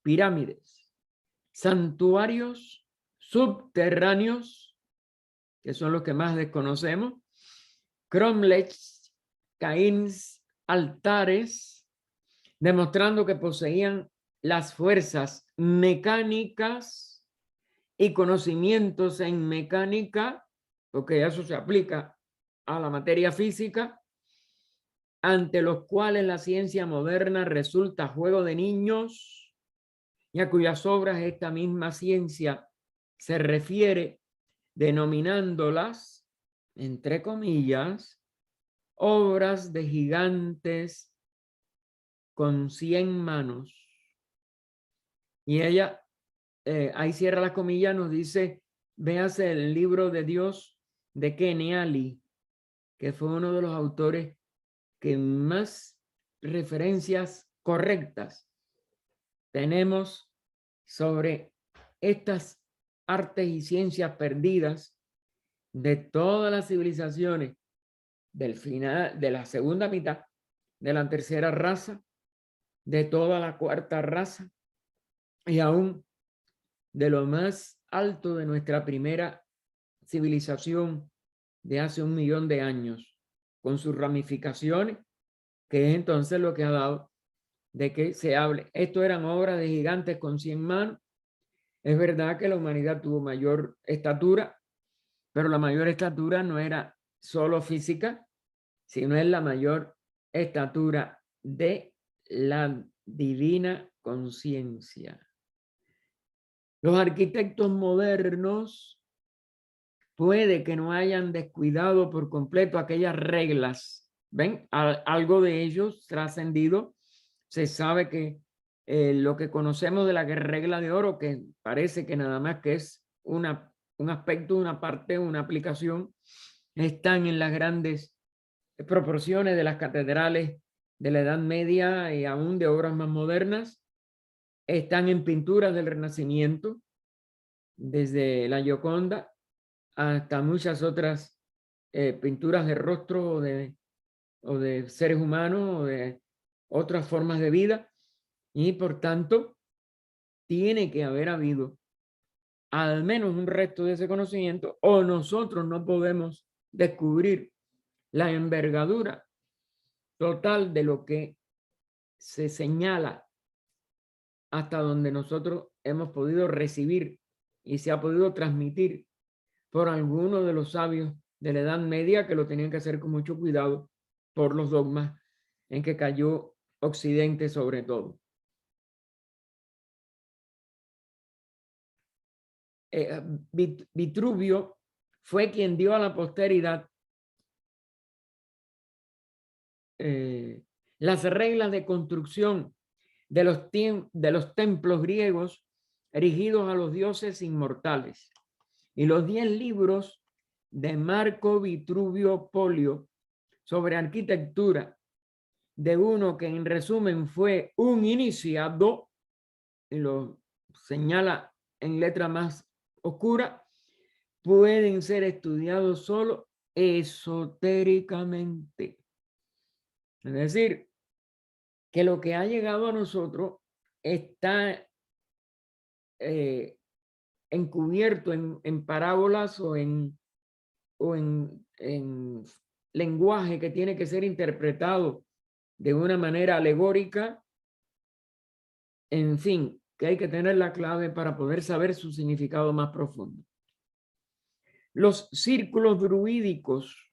pirámides, santuarios subterráneos, que son los que más desconocemos, cromlechs, caíns, altares, demostrando que poseían las fuerzas mecánicas y conocimientos en mecánica, porque eso se aplica a la materia física, ante los cuales la ciencia moderna resulta juego de niños y a cuyas obras esta misma ciencia se refiere denominándolas, entre comillas, obras de gigantes con 100 manos. Y ella, ahí cierra la comilla, nos dice: véase el libro de Dios de Kenny Ali, que fue uno de los autores que más referencias correctas tenemos sobre estas artes y ciencias perdidas de todas las civilizaciones del final, de la segunda mitad de la tercera raza, de toda la cuarta raza y aún de lo más alto de nuestra primera civilización de hace 1 millón de años, con sus ramificaciones, que es entonces lo que ha dado de que se hable. Esto eran obras de gigantes con 100 manos. Es verdad que la humanidad tuvo mayor estatura, pero la mayor estatura no era solo física, sino es la mayor estatura de la divina conciencia. Los arquitectos modernos puede que no hayan descuidado por completo aquellas reglas. ¿Ven? Algo de ellos trascendido. Se sabe que lo que conocemos de la regla de oro, que parece que nada más que es un aspecto, una parte, una aplicación, están en las grandes proporciones de las catedrales de la Edad Media y aún de obras más modernas. Están en pinturas del Renacimiento, desde la Gioconda hasta muchas otras pinturas de rostro o de seres humanos o de otras formas de vida. Y por tanto, tiene que haber habido al menos un resto de ese conocimiento, o nosotros no podemos descubrir la envergadura total de lo que se señala hasta donde nosotros hemos podido recibir y se ha podido transmitir por algunos de los sabios de la Edad Media, que lo tenían que hacer con mucho cuidado por los dogmas en que cayó Occidente sobre todo. Vitruvio fue quien dio a la posteridad las reglas de construcción de los templos griegos erigidos a los dioses inmortales, y los 10 libros de Marco Vitruvio Polio sobre arquitectura, de uno que en resumen fue un iniciado, y lo señala en letra más oscura, pueden ser estudiados solo esotéricamente. Es decir, que lo que ha llegado a nosotros está encubierto en parábolas o en lenguaje que tiene que ser interpretado de una manera alegórica. En fin, que hay que tener la clave para poder saber su significado más profundo. Los círculos druídicos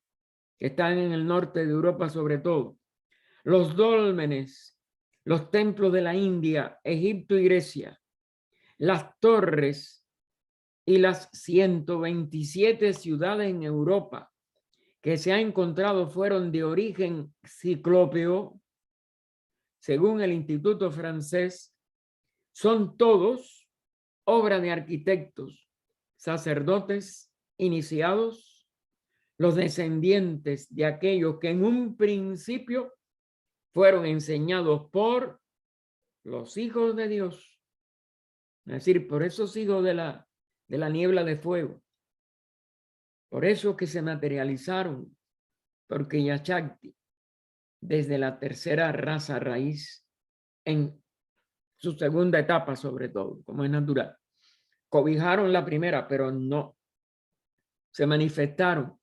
que están en el norte de Europa sobre todo, los dólmenes, los templos de la India, Egipto y Grecia, las torres y las 127 ciudades en Europa que se ha encontrado fueron de origen ciclópeo, según el Instituto Francés, son todos obra de arquitectos, sacerdotes iniciados, los descendientes de aquellos que en un principio fueron enseñados por los hijos de Dios, es decir, por esos hijos de la niebla de fuego, por eso que se materializaron, porque Yachakti, desde la tercera raza raíz, en su segunda etapa sobre todo, como es natural, cobijaron la primera, pero no, se manifestaron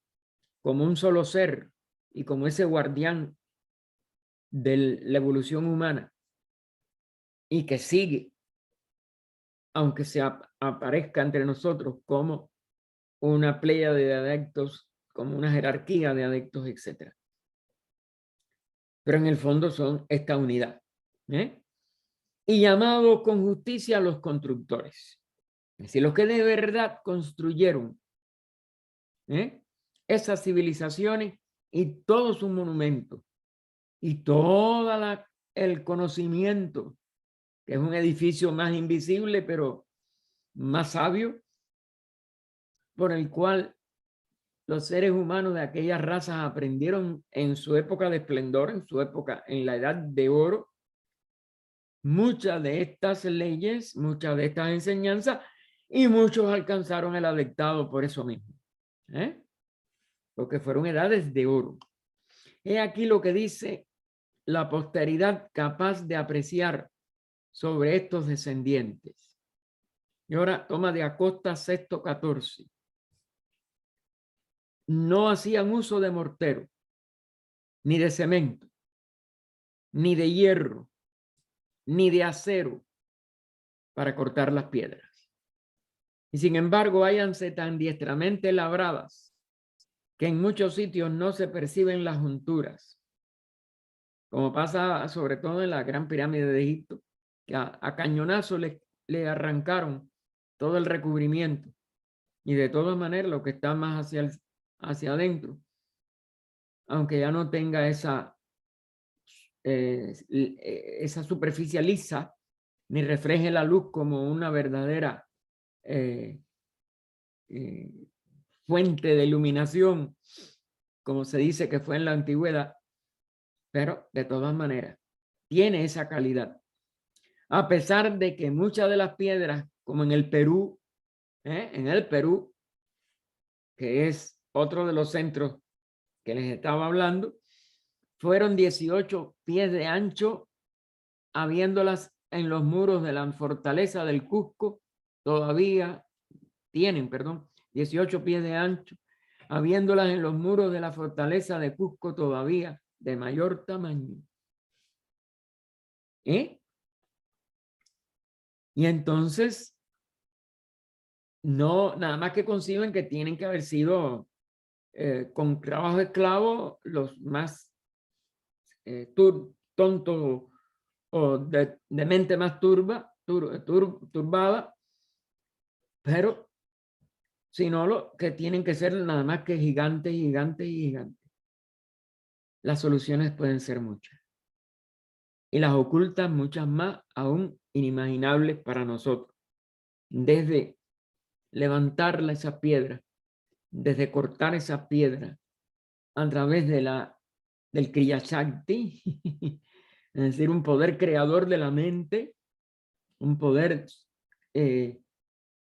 como un solo ser y como ese guardián de la evolución humana, y que sigue, aunque se aparezca entre nosotros como una playa de adeptos, como una jerarquía de adeptos, etc. Pero en el fondo son esta unidad. Y llamados con justicia a los constructores. Es decir, los que de verdad construyeron esas civilizaciones y todos sus monumentos y todo el conocimiento, que es un edificio más invisible pero más sabio, por el cual los seres humanos de aquellas razas aprendieron en su época de esplendor, en su época, en la edad de oro, muchas de estas leyes, muchas de estas enseñanzas, y muchos alcanzaron el adeptado por eso mismo, porque fueron edades de oro. He aquí lo que dice la posteridad capaz de apreciar sobre estos descendientes. Y ahora toma de Acosta Sexto 14. No hacían uso de mortero, ni de cemento, ni de hierro, ni de acero para cortar las piedras. Y sin embargo, háyanse tan diestramente labradas que en muchos sitios no se perciben las junturas, como pasa sobre todo en la Gran Pirámide de Egipto, que a cañonazo le arrancaron todo el recubrimiento, y de todas maneras lo que está más hacia adentro, aunque ya no tenga esa superficie lisa, ni refleje la luz como una verdadera fuente de iluminación, como se dice que fue en la antigüedad, pero de todas maneras tiene esa calidad. A pesar de que muchas de las piedras, como en el Perú, que es otro de los centros que les estaba hablando, fueron 18 pies de ancho, habiéndolas en los muros de la fortaleza del Cusco, todavía tienen, 18 pies de ancho, habiéndolas en los muros de la fortaleza de Cusco todavía de mayor tamaño. Y entonces, no, nada más que conciben que tienen que haber sido con trabajo esclavo los más tontos o de mente más turbada, pero sino lo que tienen que ser nada más que gigantes, gigantes y gigantes. Las soluciones pueden ser muchas. Y las ocultas muchas más, aún inimaginables para nosotros. Desde levantar esa piedra, desde cortar esa piedra a través de del Kriya Shakti, es decir, un poder creador de la mente, un poder,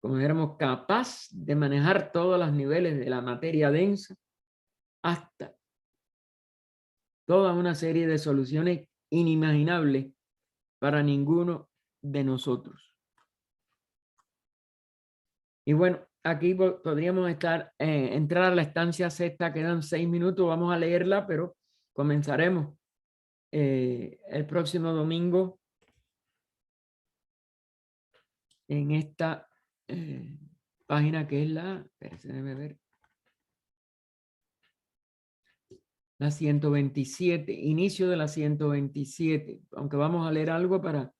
como dijéramos, capaz de manejar todos los niveles de la materia densa, hasta toda una serie de soluciones inimaginables para ninguno de nosotros. Y bueno, aquí podríamos entrar a la estancia sexta, quedan 6 minutos, vamos a leerla, pero comenzaremos el próximo domingo en esta página que es déjeme ver, la 127, inicio de la 127, aunque vamos a leer algo para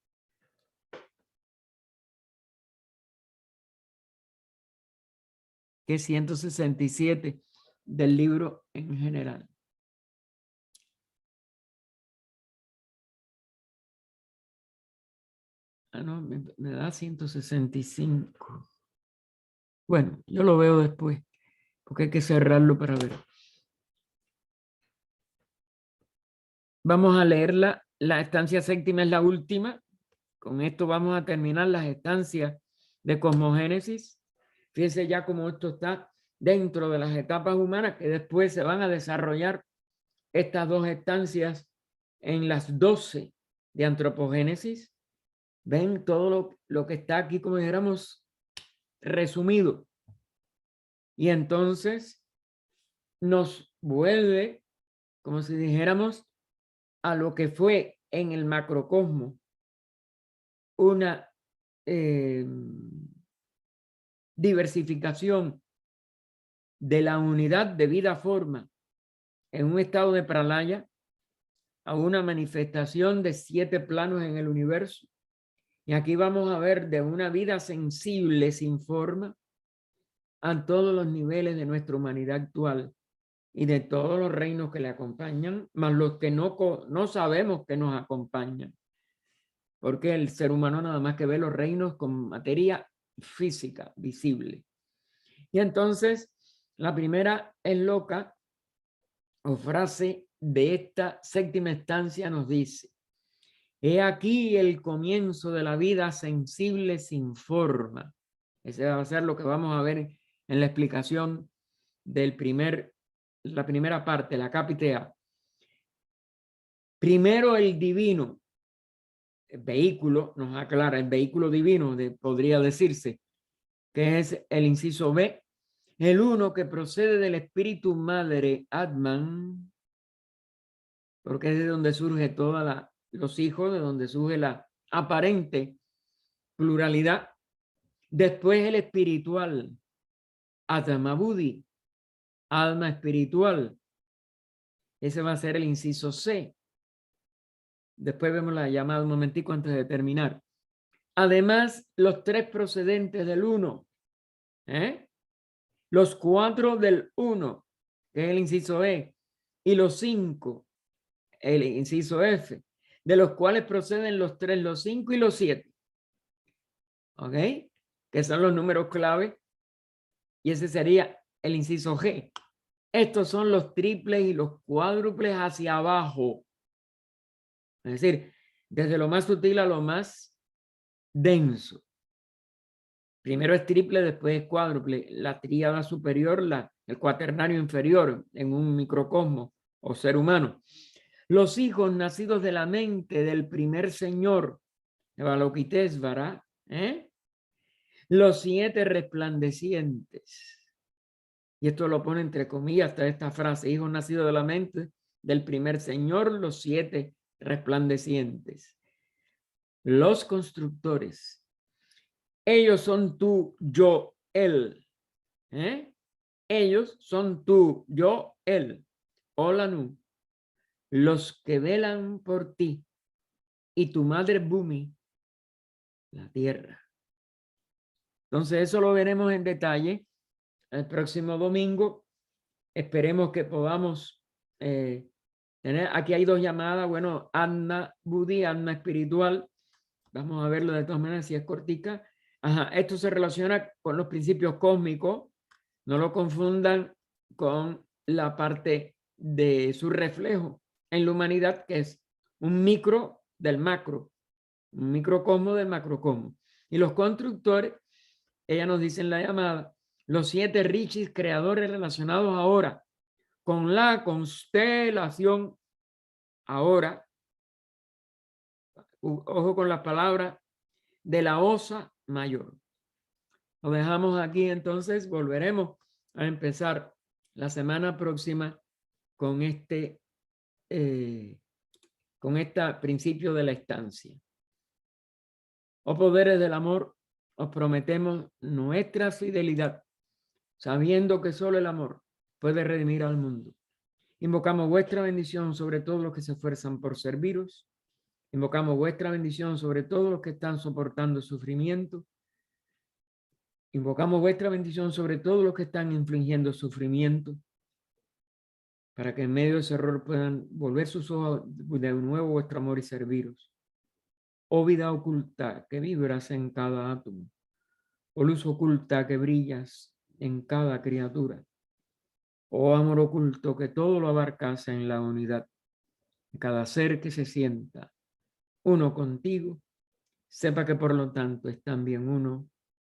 que 167 del libro en general. Ah, no, me da 165. Bueno, yo lo veo después, porque hay que cerrarlo para ver. Vamos a leerla. La estancia séptima es la última. Con esto vamos a terminar las estancias de cosmogénesis. Fíjense ya cómo esto está dentro de las etapas humanas que después se van a desarrollar estas dos estancias en las 12 de antropogénesis. Ven todo lo que está aquí, como dijéramos, resumido. Y entonces nos vuelve, como si dijéramos, a lo que fue en el macrocosmo una diversificación de la unidad de vida-forma en un estado de pralaya a una manifestación de 7 planos en el universo. Y aquí vamos a ver de una vida sensible sin forma a todos los niveles de nuestra humanidad actual y de todos los reinos que le acompañan, más los que no sabemos que nos acompañan. Porque el ser humano nada más que ve los reinos con materia física, visible. Y entonces, la primera es loca, o frase de esta séptima estancia nos dice: he aquí el comienzo de la vida sensible sin forma. Ese va a ser lo que vamos a ver en la explicación del la primera parte, la capitea. Primero el divino, el vehículo, nos aclara, el vehículo divino, podría decirse, que es el inciso B, el uno que procede del espíritu madre Atman, porque es de donde surge los hijos, de donde surge la aparente pluralidad. Después el espiritual, Atma-Buddhi, alma espiritual. Ese va a ser el inciso C. Después vemos la llamada un momentico antes de terminar. Además, los 3 procedentes del 1, los 4 del 1, que es el inciso E, y los 5, el inciso F, de los cuales proceden los 3, los 5 y los 7. ¿Ok? Que son los números clave. Y ese sería el inciso G, Estos son los triples y los cuádruples hacia abajo. Es decir, desde lo más sutil a lo más denso. Primero es triple, después es cuádruple. La tríada superior, el cuaternario inferior en un microcosmo o ser humano. Los hijos nacidos de la mente del primer señor, Avalokitesvara, los 7 resplandecientes. Y esto lo pone entre comillas hasta esta frase: hijos nacidos de la mente del primer señor, los 7 resplandecientes. Los constructores. Ellos son tú, yo, él. Ellos son tú, yo, él. Olanu. Los que velan por ti. Y tu madre Bhumi, la tierra. Entonces eso lo veremos en detalle el próximo domingo. Esperemos que podamos tener. Aquí hay 2 llamadas. Bueno, Anna Budi, Anna espiritual. Vamos a verlo de todas maneras si es cortica. Ajá, esto se relaciona con los principios cósmicos. No lo confundan con la parte de su reflejo en la humanidad, que es un micro del macro, un microcosmo del macrocosmo. Y los constructores, ella nos dice en la llamada, los 7 rishis creadores relacionados ahora con la constelación ahora, ojo con las palabras, de la Osa Mayor. Lo dejamos aquí, entonces volveremos a empezar la semana próxima con este principio de la estancia. Oh poderes del amor, os prometemos nuestra fidelidad, sabiendo que solo el amor puede redimir al mundo. Invocamos vuestra bendición sobre todos los que se esfuerzan por serviros. Invocamos vuestra bendición sobre todos los que están soportando sufrimiento. Invocamos vuestra bendición sobre todos los que están infligiendo sufrimiento, para que en medio de ese error puedan volver sus ojos de nuevo vuestro amor y serviros. Oh vida oculta que vibras en cada átomo, oh luz oculta que brillas en cada criatura, oh amor oculto que todo lo abarcas en la unidad. Cada ser que se sienta uno contigo, sepa que por lo tanto es también uno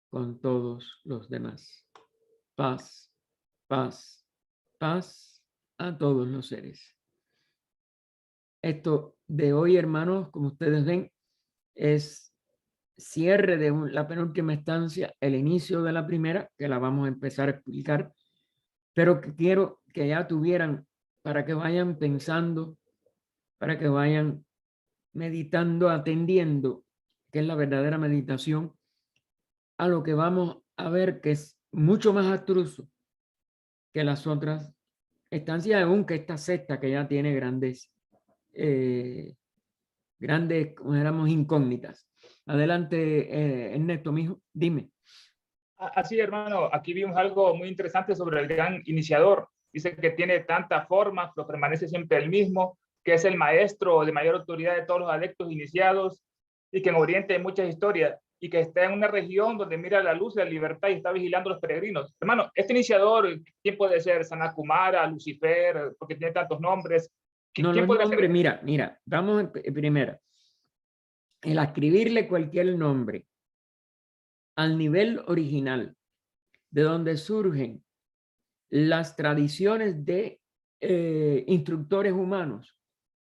con todos los demás. Paz, paz, paz a todos los seres. Esto de hoy, hermanos, como ustedes ven, es cierre de la penúltima estancia, el inicio de la primera, que la vamos a empezar a explicar, pero que quiero que ya tuvieran, para que vayan pensando, para que vayan meditando, atendiendo, que es la verdadera meditación, a lo que vamos a ver, que es mucho más abstruso que las otras estancias, aunque esta sexta que ya tiene grandes, como éramos, incógnitas. Adelante, Ernesto, mijo, dime. Así, hermano, aquí vimos algo muy interesante sobre el gran iniciador. Dice que tiene tantas formas, pero permanece siempre el mismo, que es el maestro de mayor autoridad de todos los adeptos iniciados y que en Oriente hay muchas historias y que está en una región donde mira la luz de la libertad y está vigilando a los peregrinos. Hermano, este iniciador, ¿quién puede ser? Sanakumara, Lucifer, porque tiene tantos nombres. No, ¿Quién los puede nombres, ser? mira, vamos primero. El escribirle cualquier nombre al nivel original, de donde surgen las tradiciones de instructores humanos,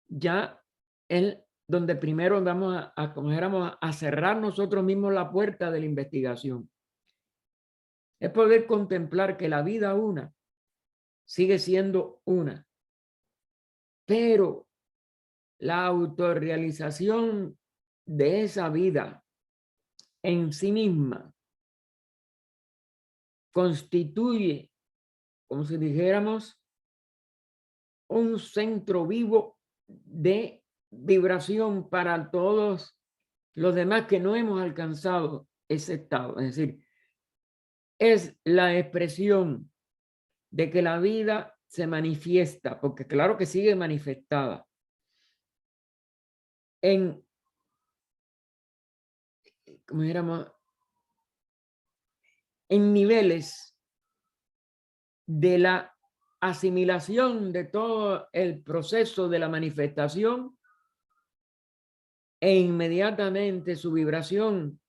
ya es donde primero vamos como éramos, a cerrar nosotros mismos la puerta de la investigación. Es poder contemplar que la vida una sigue siendo una, pero la autorrealización de esa vida en sí misma constituye, como si dijéramos, un centro vivo de vibración para todos los demás que no hemos alcanzado ese estado. Es decir, es la expresión de que la vida se manifiesta, porque claro que sigue manifestada en, como dijéramos, en niveles de la asimilación de todo el proceso de la manifestación e inmediatamente su vibración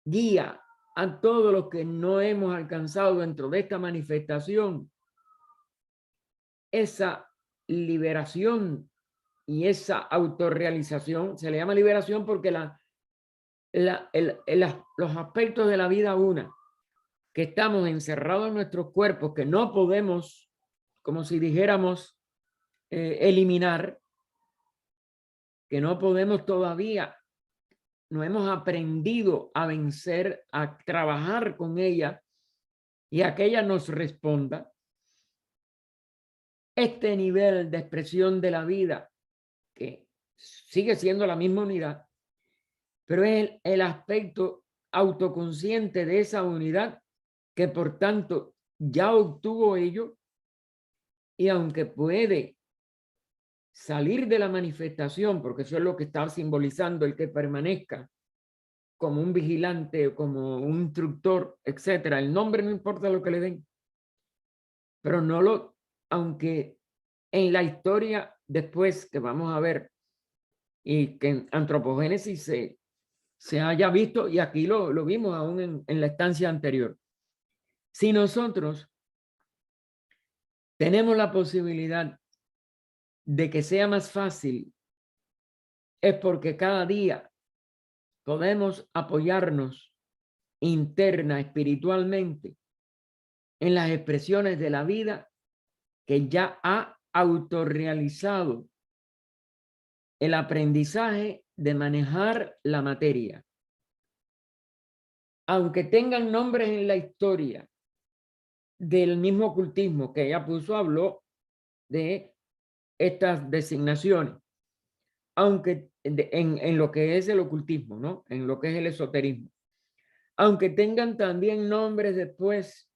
guía a todos los que no hemos alcanzado dentro de esta manifestación esa liberación y esa autorrealización. Se le llama liberación porque los aspectos de la vida una, que estamos encerrados en nuestros cuerpos, que no podemos, como si dijéramos, eliminar, que no podemos todavía, no hemos aprendido a vencer, a trabajar con ella y a que ella nos responda. Este nivel de expresión de la vida, que sigue siendo la misma unidad, pero es el aspecto autoconsciente de esa unidad que por tanto ya obtuvo ello, y aunque puede salir de la manifestación, porque eso es lo que está simbolizando el que permanezca como un vigilante o como un instructor, etcétera, el nombre no importa lo que le den, pero no lo, aunque en la historia después que vamos a ver y que en antropogénesis se haya visto, y aquí lo vimos aún en la estancia anterior. Si nosotros tenemos la posibilidad de que sea más fácil, es porque cada día podemos apoyarnos interna, espiritualmente, en las expresiones de la vida que ya ha autorrealizado el aprendizaje de manejar la materia. Aunque tengan nombres en la historia del mismo ocultismo que ella puso, habló de estas designaciones, aunque en lo que es el ocultismo, ¿no? En lo que es el esoterismo, aunque tengan también nombres después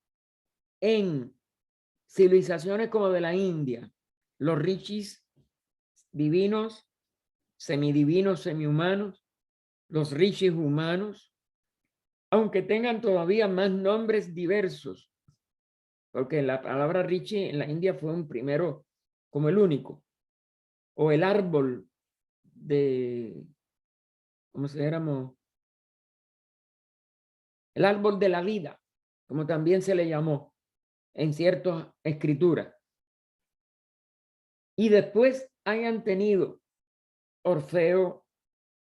en civilizaciones como de la India, los rishis divinos, semidivinos, semihumanos, los rishis humanos, aunque tengan todavía más nombres diversos, porque la palabra rishi en la India fue un primero como el único, o el árbol de, ¿cómo se llama? El árbol de la vida, como también se le llamó en ciertas escrituras. Y después hayan tenido Orfeo,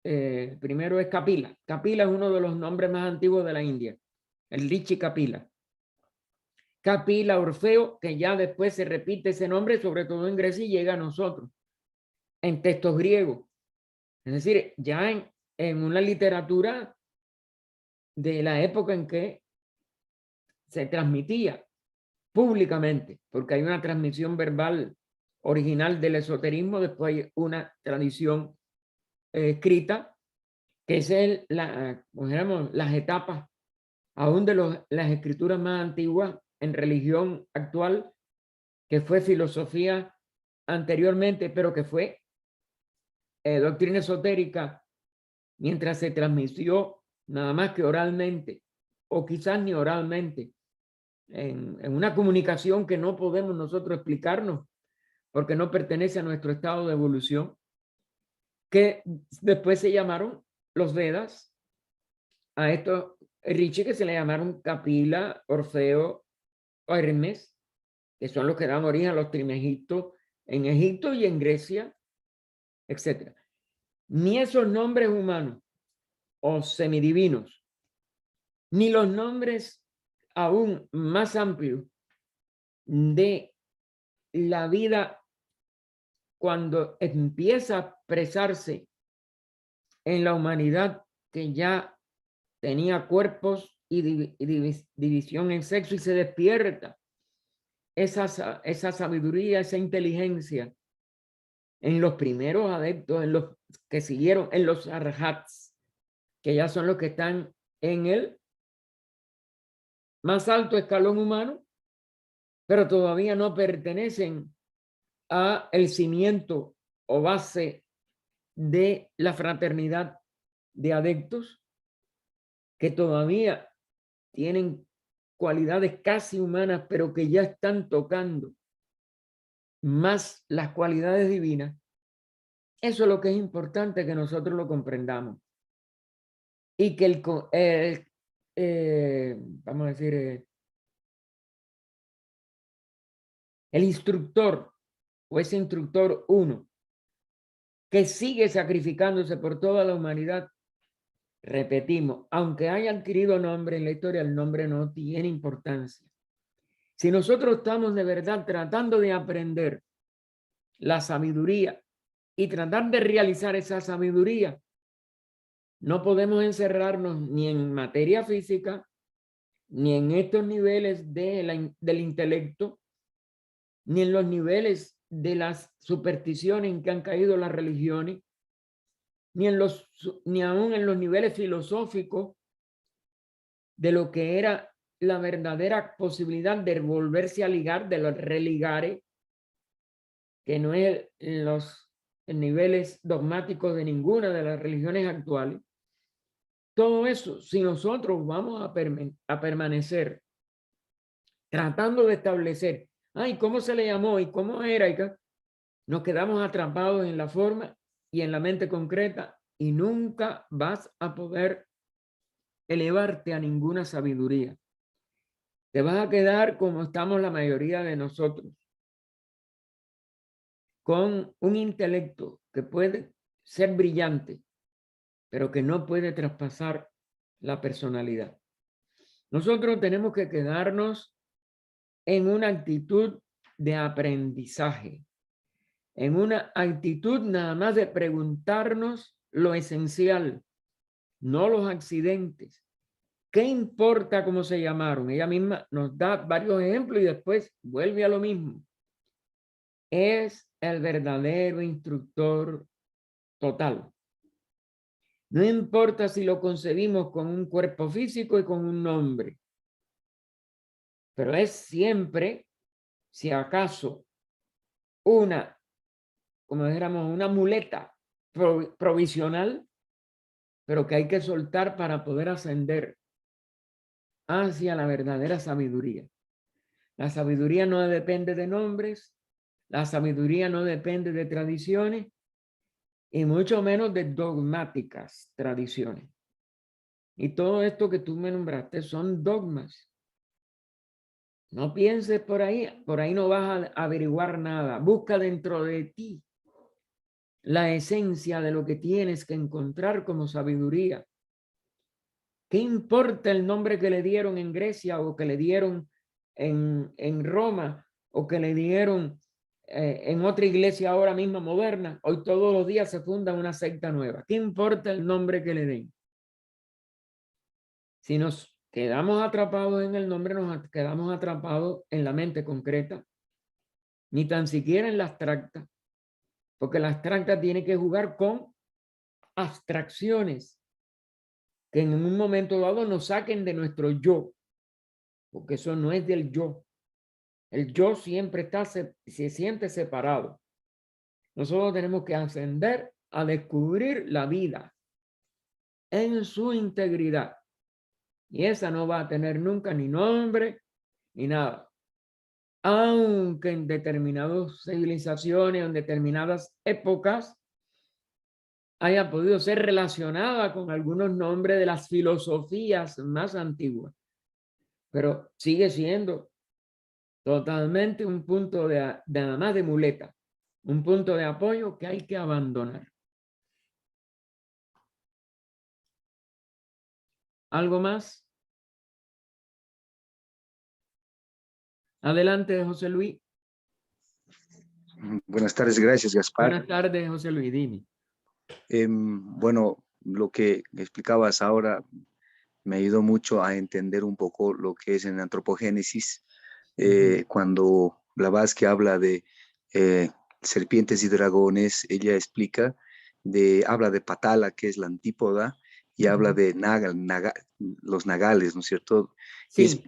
primero es Kapila. Kapila es uno de los nombres más antiguos de la India, el Rishi Kapila. Kapila, Orfeo, que ya después se repite ese nombre, sobre todo en Grecia, y llega a nosotros en textos griegos. Es decir, ya en una literatura de la época en que se transmitía públicamente, porque hay una transmisión verbal original del esoterismo, después hay una tradición escrita, que es las etapas aún de las escrituras más antiguas en religión actual, que fue filosofía anteriormente, pero que fue doctrina esotérica mientras se transmitió nada más que oralmente, o quizás ni oralmente, en una comunicación que no podemos nosotros explicarnos porque no pertenece a nuestro estado de evolución, que después se llamaron los Vedas, a estos Rishi que se le llamaron Kapila, Orfeo o Hermes, que son los que dan origen a los Trimegistos en Egipto y en Grecia, etc. Ni esos nombres humanos o semidivinos, ni los nombres aún más amplios de la vida cuando empieza a expresarse en la humanidad que ya tenía cuerpos y división en sexo, y se despierta esa sabiduría, esa inteligencia en los primeros adeptos, en los que siguieron, en los arhats, que ya son los que están en el más alto escalón humano, pero todavía no pertenecen a el cimiento o base de la fraternidad de adeptos, que todavía tienen cualidades casi humanas, pero que ya están tocando más las cualidades divinas. Eso es lo que es importante que nosotros lo comprendamos. Y que vamos a decir, el instructor o ese instructor uno que sigue sacrificándose por toda la humanidad, repetimos, aunque haya adquirido nombre en la historia, el nombre no tiene importancia. Si nosotros estamos de verdad tratando de aprender la sabiduría y tratar de realizar esa sabiduría, no podemos encerrarnos ni en materia física, ni en estos niveles del intelecto, ni en los niveles de las supersticiones en que han caído las religiones, ni aún en los niveles filosóficos de lo que era la verdadera posibilidad de volverse a ligar, de los religare, que no es los niveles dogmáticos de ninguna de las religiones actuales. Todo eso, si nosotros vamos a permanecer tratando de establecer, ay, ¿cómo se le llamó y cómo era? Nos quedamos atrapados en la forma y en la mente concreta y nunca vas a poder elevarte a ninguna sabiduría. Te vas a quedar como estamos la mayoría de nosotros, con un intelecto que puede ser brillante, pero que no puede traspasar la personalidad. Nosotros tenemos que quedarnos en una actitud de aprendizaje, en una actitud nada más de preguntarnos lo esencial, no los accidentes. ¿Qué importa cómo se llamaron? Ella misma nos da varios ejemplos y después vuelve a lo mismo. Es el verdadero instructor total. No importa si lo concebimos con un cuerpo físico y con un nombre, pero es siempre, si acaso, como dijéramos, una muleta provisional, pero que hay que soltar para poder ascender hacia la verdadera sabiduría. La sabiduría no depende de nombres, la sabiduría no depende de tradiciones y mucho menos de dogmáticas tradiciones. Y todo esto que tú me nombraste son dogmas. No pienses por ahí no vas a averiguar nada. Busca dentro de ti la esencia de lo que tienes que encontrar como sabiduría. ¿Qué importa el nombre que le dieron en Grecia o que le dieron en Roma o que le dieron en otra iglesia ahora mismo moderna? Hoy todos los días se funda una secta nueva. ¿Qué importa el nombre que le den? Si nos quedamos atrapados en el nombre, nos quedamos atrapados en la mente concreta, ni tan siquiera en la abstracta, porque la abstracta tiene que jugar con abstracciones que en un momento dado nos saquen de nuestro yo, porque eso no es del yo. El yo siempre se siente separado. Nosotros tenemos que ascender a descubrir la vida en su integridad. Y esa no va a tener nunca ni nombre ni nada. Aunque en determinadas civilizaciones, en determinadas épocas, haya podido ser relacionada con algunos nombres de las filosofías más antiguas. Pero sigue siendo totalmente un punto de nada más de muleta, un punto de apoyo que hay que abandonar. ¿Algo más? Adelante, José Luis. Buenas tardes, gracias, Gaspar. Buenas tardes, José Luis, dime. Bueno, lo que explicabas ahora me ayudó mucho a entender un poco lo que es en antropogénesis, cuando Blavatsky habla de serpientes y dragones, ella explica, habla de Patala, que es la antípoda, y habla de los nagales, ¿no es cierto? Sí.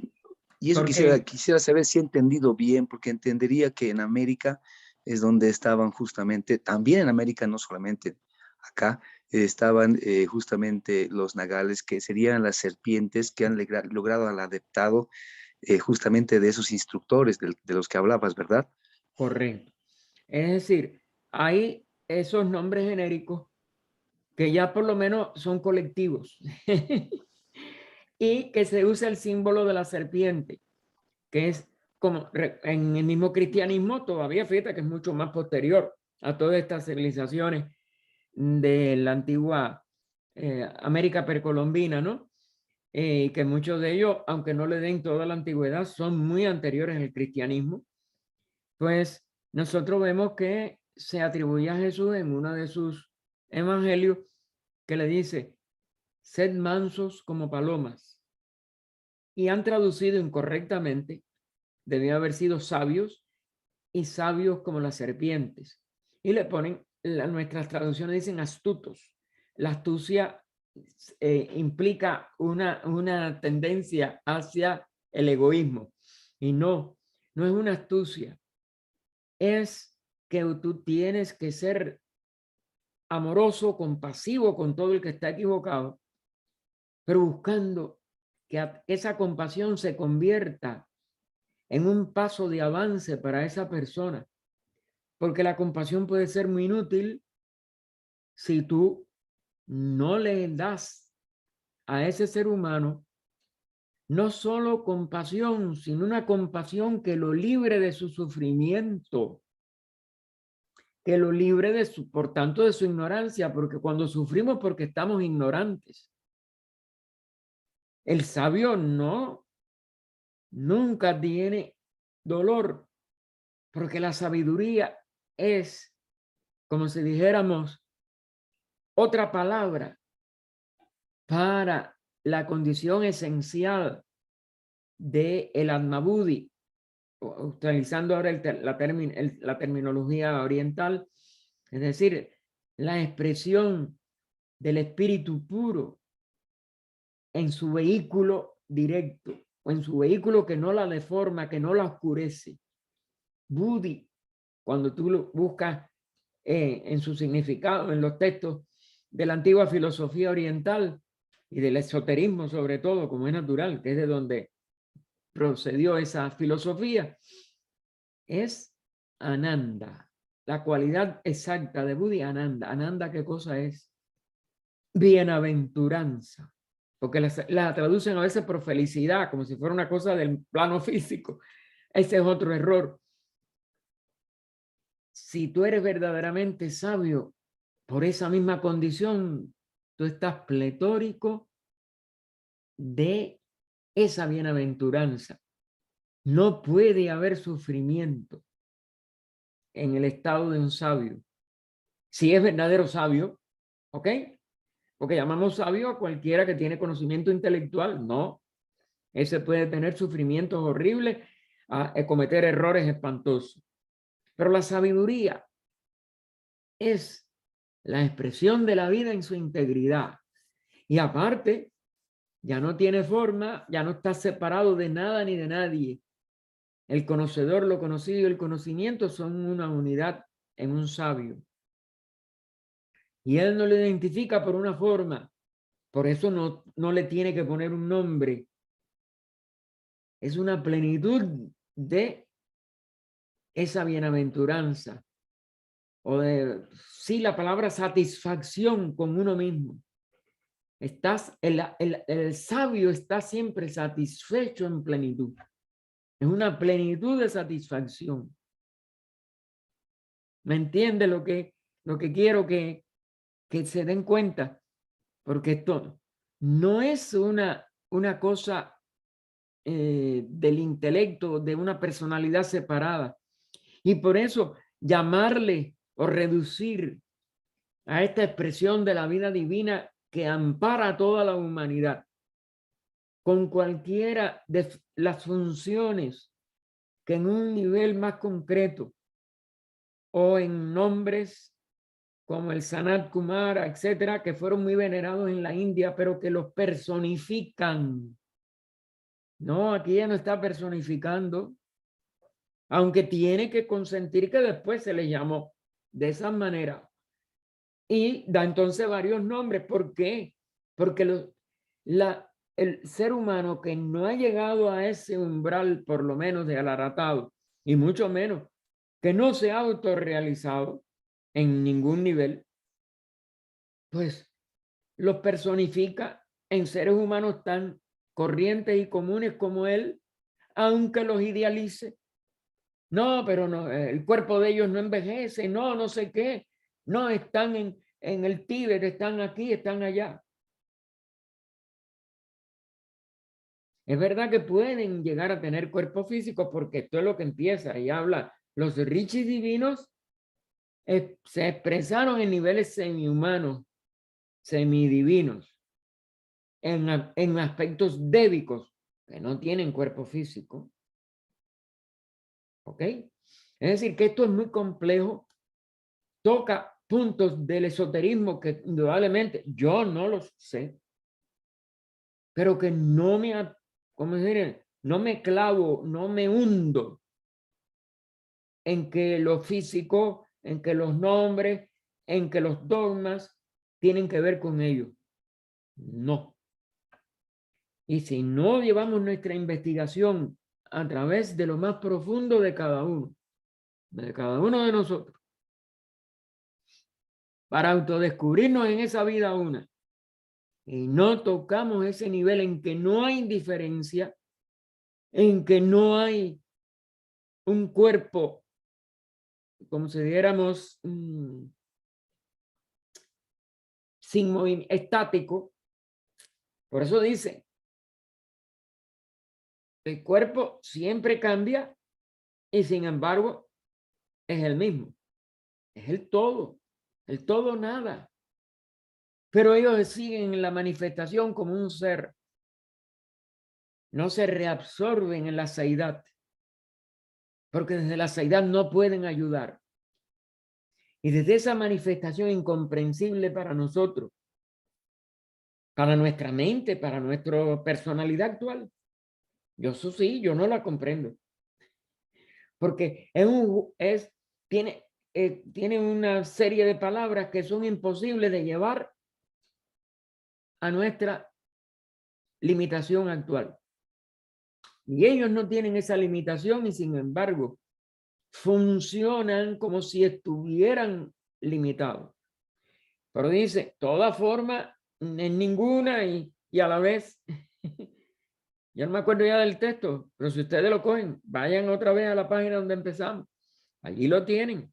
Y eso quisiera saber si he entendido bien, porque entendería que en América es donde estaban justamente, también en América, no solamente acá, estaban justamente los nagales, que serían las serpientes que han logrado al adaptado justamente de esos instructores de los que hablabas, ¿verdad? Correcto. Es decir, hay esos nombres genéricos que ya por lo menos son colectivos y que se usa el símbolo de la serpiente, que es como en el mismo cristianismo todavía, fíjate que es mucho más posterior a todas estas civilizaciones de la antigua América precolombina, ¿no? Que muchos de ellos, aunque no le den toda la antigüedad, son muy anteriores al cristianismo. Pues nosotros vemos que se atribuye a Jesús en uno de sus evangelios que le dice, sed mansos como palomas. Y han traducido incorrectamente, debía haber sido sabios y sabios como las serpientes. Y le ponen, nuestras traducciones dicen astutos. La astucia implica una tendencia hacia el egoísmo. Y no es una astucia. Es que tú tienes que ser amoroso, compasivo con todo el que está equivocado, pero buscando que esa compasión se convierta en un paso de avance para esa persona. Porque la compasión puede ser muy inútil si tú no le das a ese ser humano no solo compasión, sino una compasión que lo libre de su sufrimiento, que lo libre de su, por tanto, de su ignorancia, porque cuando sufrimos porque estamos ignorantes. El sabio nunca tiene dolor, porque la sabiduría es, como si dijéramos, otra palabra para la condición esencial de el Atma-Buddhi, utilizando ahora la terminología oriental, es decir, la expresión del espíritu puro en su vehículo directo o en su vehículo que no la deforma, que no la oscurece. Buddhi, cuando tú lo buscas en su significado, en los textos de la antigua filosofía oriental y del esoterismo sobre todo, como es natural, que es de donde procedió esa filosofía, es Ananda. La cualidad exacta de Buddhi, Ananda. Ananda, ¿qué cosa es? Bienaventuranza. Porque la traducen a veces por felicidad, como si fuera una cosa del plano físico. Ese es otro error. Si tú eres verdaderamente sabio, por esa misma condición, tú estás pletórico de esa bienaventuranza. No puede haber sufrimiento en el estado de un sabio. Si es verdadero sabio, ¿ok? Porque llamamos sabio a cualquiera que tiene conocimiento intelectual. No, ese puede tener sufrimientos horribles, cometer errores espantosos. Pero la sabiduría es la expresión de la vida en su integridad. Y aparte, ya no tiene forma, ya no está separado de nada ni de nadie. El conocedor, lo conocido y el conocimiento son una unidad en un sabio. Y él no lo identifica por una forma, por eso no le tiene que poner un nombre. Es una plenitud de esa bienaventuranza. O de, sí, la palabra satisfacción con uno mismo. El sabio está siempre satisfecho en plenitud. Es una plenitud de satisfacción. ¿Me entiende lo que quiero que se den cuenta? Porque esto no es una cosa del intelecto, de una personalidad separada. Y por eso llamarle o reducir a esta expresión de la vida divina que ampara a toda la humanidad con cualquiera de las funciones que en un nivel más concreto o en nombres como el Sanat Kumara, etcétera, que fueron muy venerados en la India, pero que los personifican. No, aquí ya no está personificando, aunque tiene que consentir que después se le llamó de esa manera. Y da entonces varios nombres. ¿Por qué? Porque el ser humano que no ha llegado a ese umbral, por lo menos de Alaratado, y mucho menos que no se ha autorrealizado en ningún nivel, pues los personifica en seres humanos tan corrientes y comunes como él, aunque los idealice. No, pero no, el cuerpo de ellos no envejece, no, no sé qué. No, están en el Tíbet, están aquí, están allá. Es verdad que pueden llegar a tener cuerpo físico porque esto es lo que empieza y habla. Los rishis divinos se expresaron en niveles semihumanos, semidivinos, en aspectos débicos que no tienen cuerpo físico. ¿Ok? Es decir, que esto es muy complejo, toca puntos del esoterismo que indudablemente yo no los sé, pero que no me, ¿cómo decir? No me clavo, no me hundo en que lo físico, en que los nombres, en que los dogmas tienen que ver con ello. No. Y si no llevamos nuestra investigación a través de lo más profundo de cada uno de nosotros, para autodescubrirnos en esa vida una, y no tocamos ese nivel en que no hay diferencia, en que no hay un cuerpo, como si dijéramos, sin movimiento, estático. Por eso dice, el cuerpo siempre cambia y sin embargo es el mismo, es el todo nada. Pero ellos siguen en la manifestación como un ser, no se reabsorben en la seidad, porque desde la seidad no pueden ayudar. Y desde esa manifestación incomprensible para nosotros, para nuestra mente, para nuestra personalidad actual, yo eso sí, yo no la comprendo. Porque tiene una serie de palabras que son imposibles de llevar a nuestra limitación actual. Y ellos no tienen esa limitación y sin embargo funcionan como si estuvieran limitados. Pero dice, toda forma, en ninguna y a la vez. Yo no me acuerdo ya del texto, pero si ustedes lo cogen, vayan otra vez a la página donde empezamos. Allí lo tienen.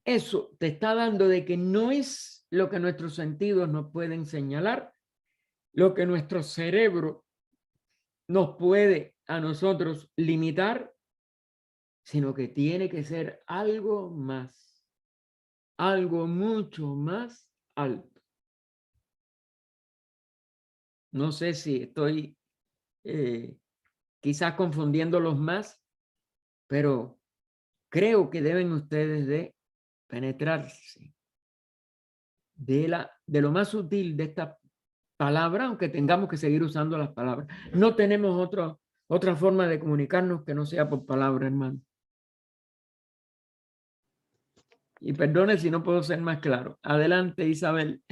Eso te está dando de que no es lo que nuestros sentidos nos pueden señalar, lo que nuestro cerebro nos puede a nosotros limitar, sino que tiene que ser algo más, algo mucho más alto. No sé si estoy quizás confundiéndolos más, pero creo que deben ustedes de penetrarse de lo más sutil de esta palabra, aunque tengamos que seguir usando las palabras. No tenemos otra forma de comunicarnos que no sea por palabra, hermano. Y perdone si no puedo ser más claro. Adelante, Isabel.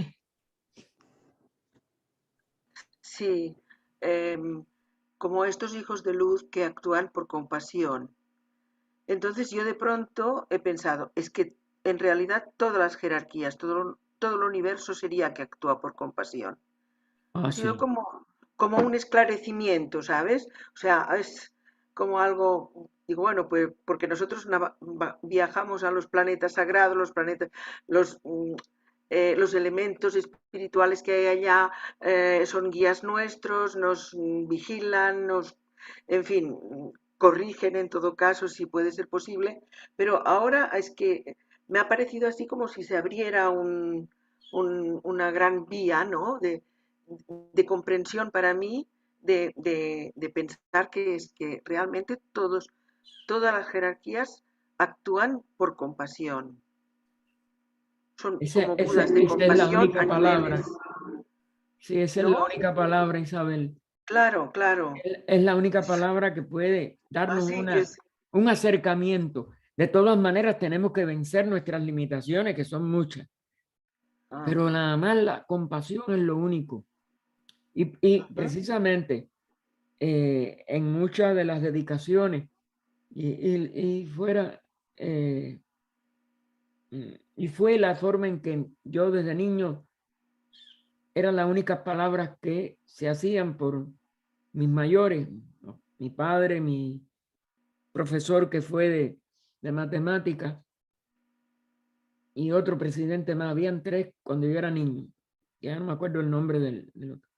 Sí, como estos hijos de luz que actúan por compasión. Entonces yo de pronto he pensado, es que en realidad todas las jerarquías, todo el universo sería que actúa por compasión. Ha sido Sí. como un esclarecimiento, ¿sabes? O sea, es como algo, digo, bueno, pues porque nosotros viajamos a los planetas sagrados, los elementos espirituales que hay allá son guías nuestros, nos vigilan, en fin, corrigen en todo caso si puede ser posible, pero ahora es que me ha parecido así como si se abriera una gran vía, ¿no? De comprensión para mí, de pensar que es que realmente todas las jerarquías actúan por compasión. Son como budas de Esa es la compasión a única palabra. niveles, Sí, esa es la ¿no? única palabra, Isabel. Claro, claro. Es la única palabra que puede darnos Así que es, un acercamiento. De todas maneras, tenemos que vencer nuestras limitaciones, que son muchas. Pero nada más la compasión es lo único. Y precisamente en muchas de las dedicaciones y fue la forma en que yo desde niño eran las únicas palabras que se hacían por mis mayores, ¿no? Mi padre, mi profesor que fue de matemáticas y otro presidente más. Habían tres cuando yo era niño. Ya no me acuerdo el nombre del otro.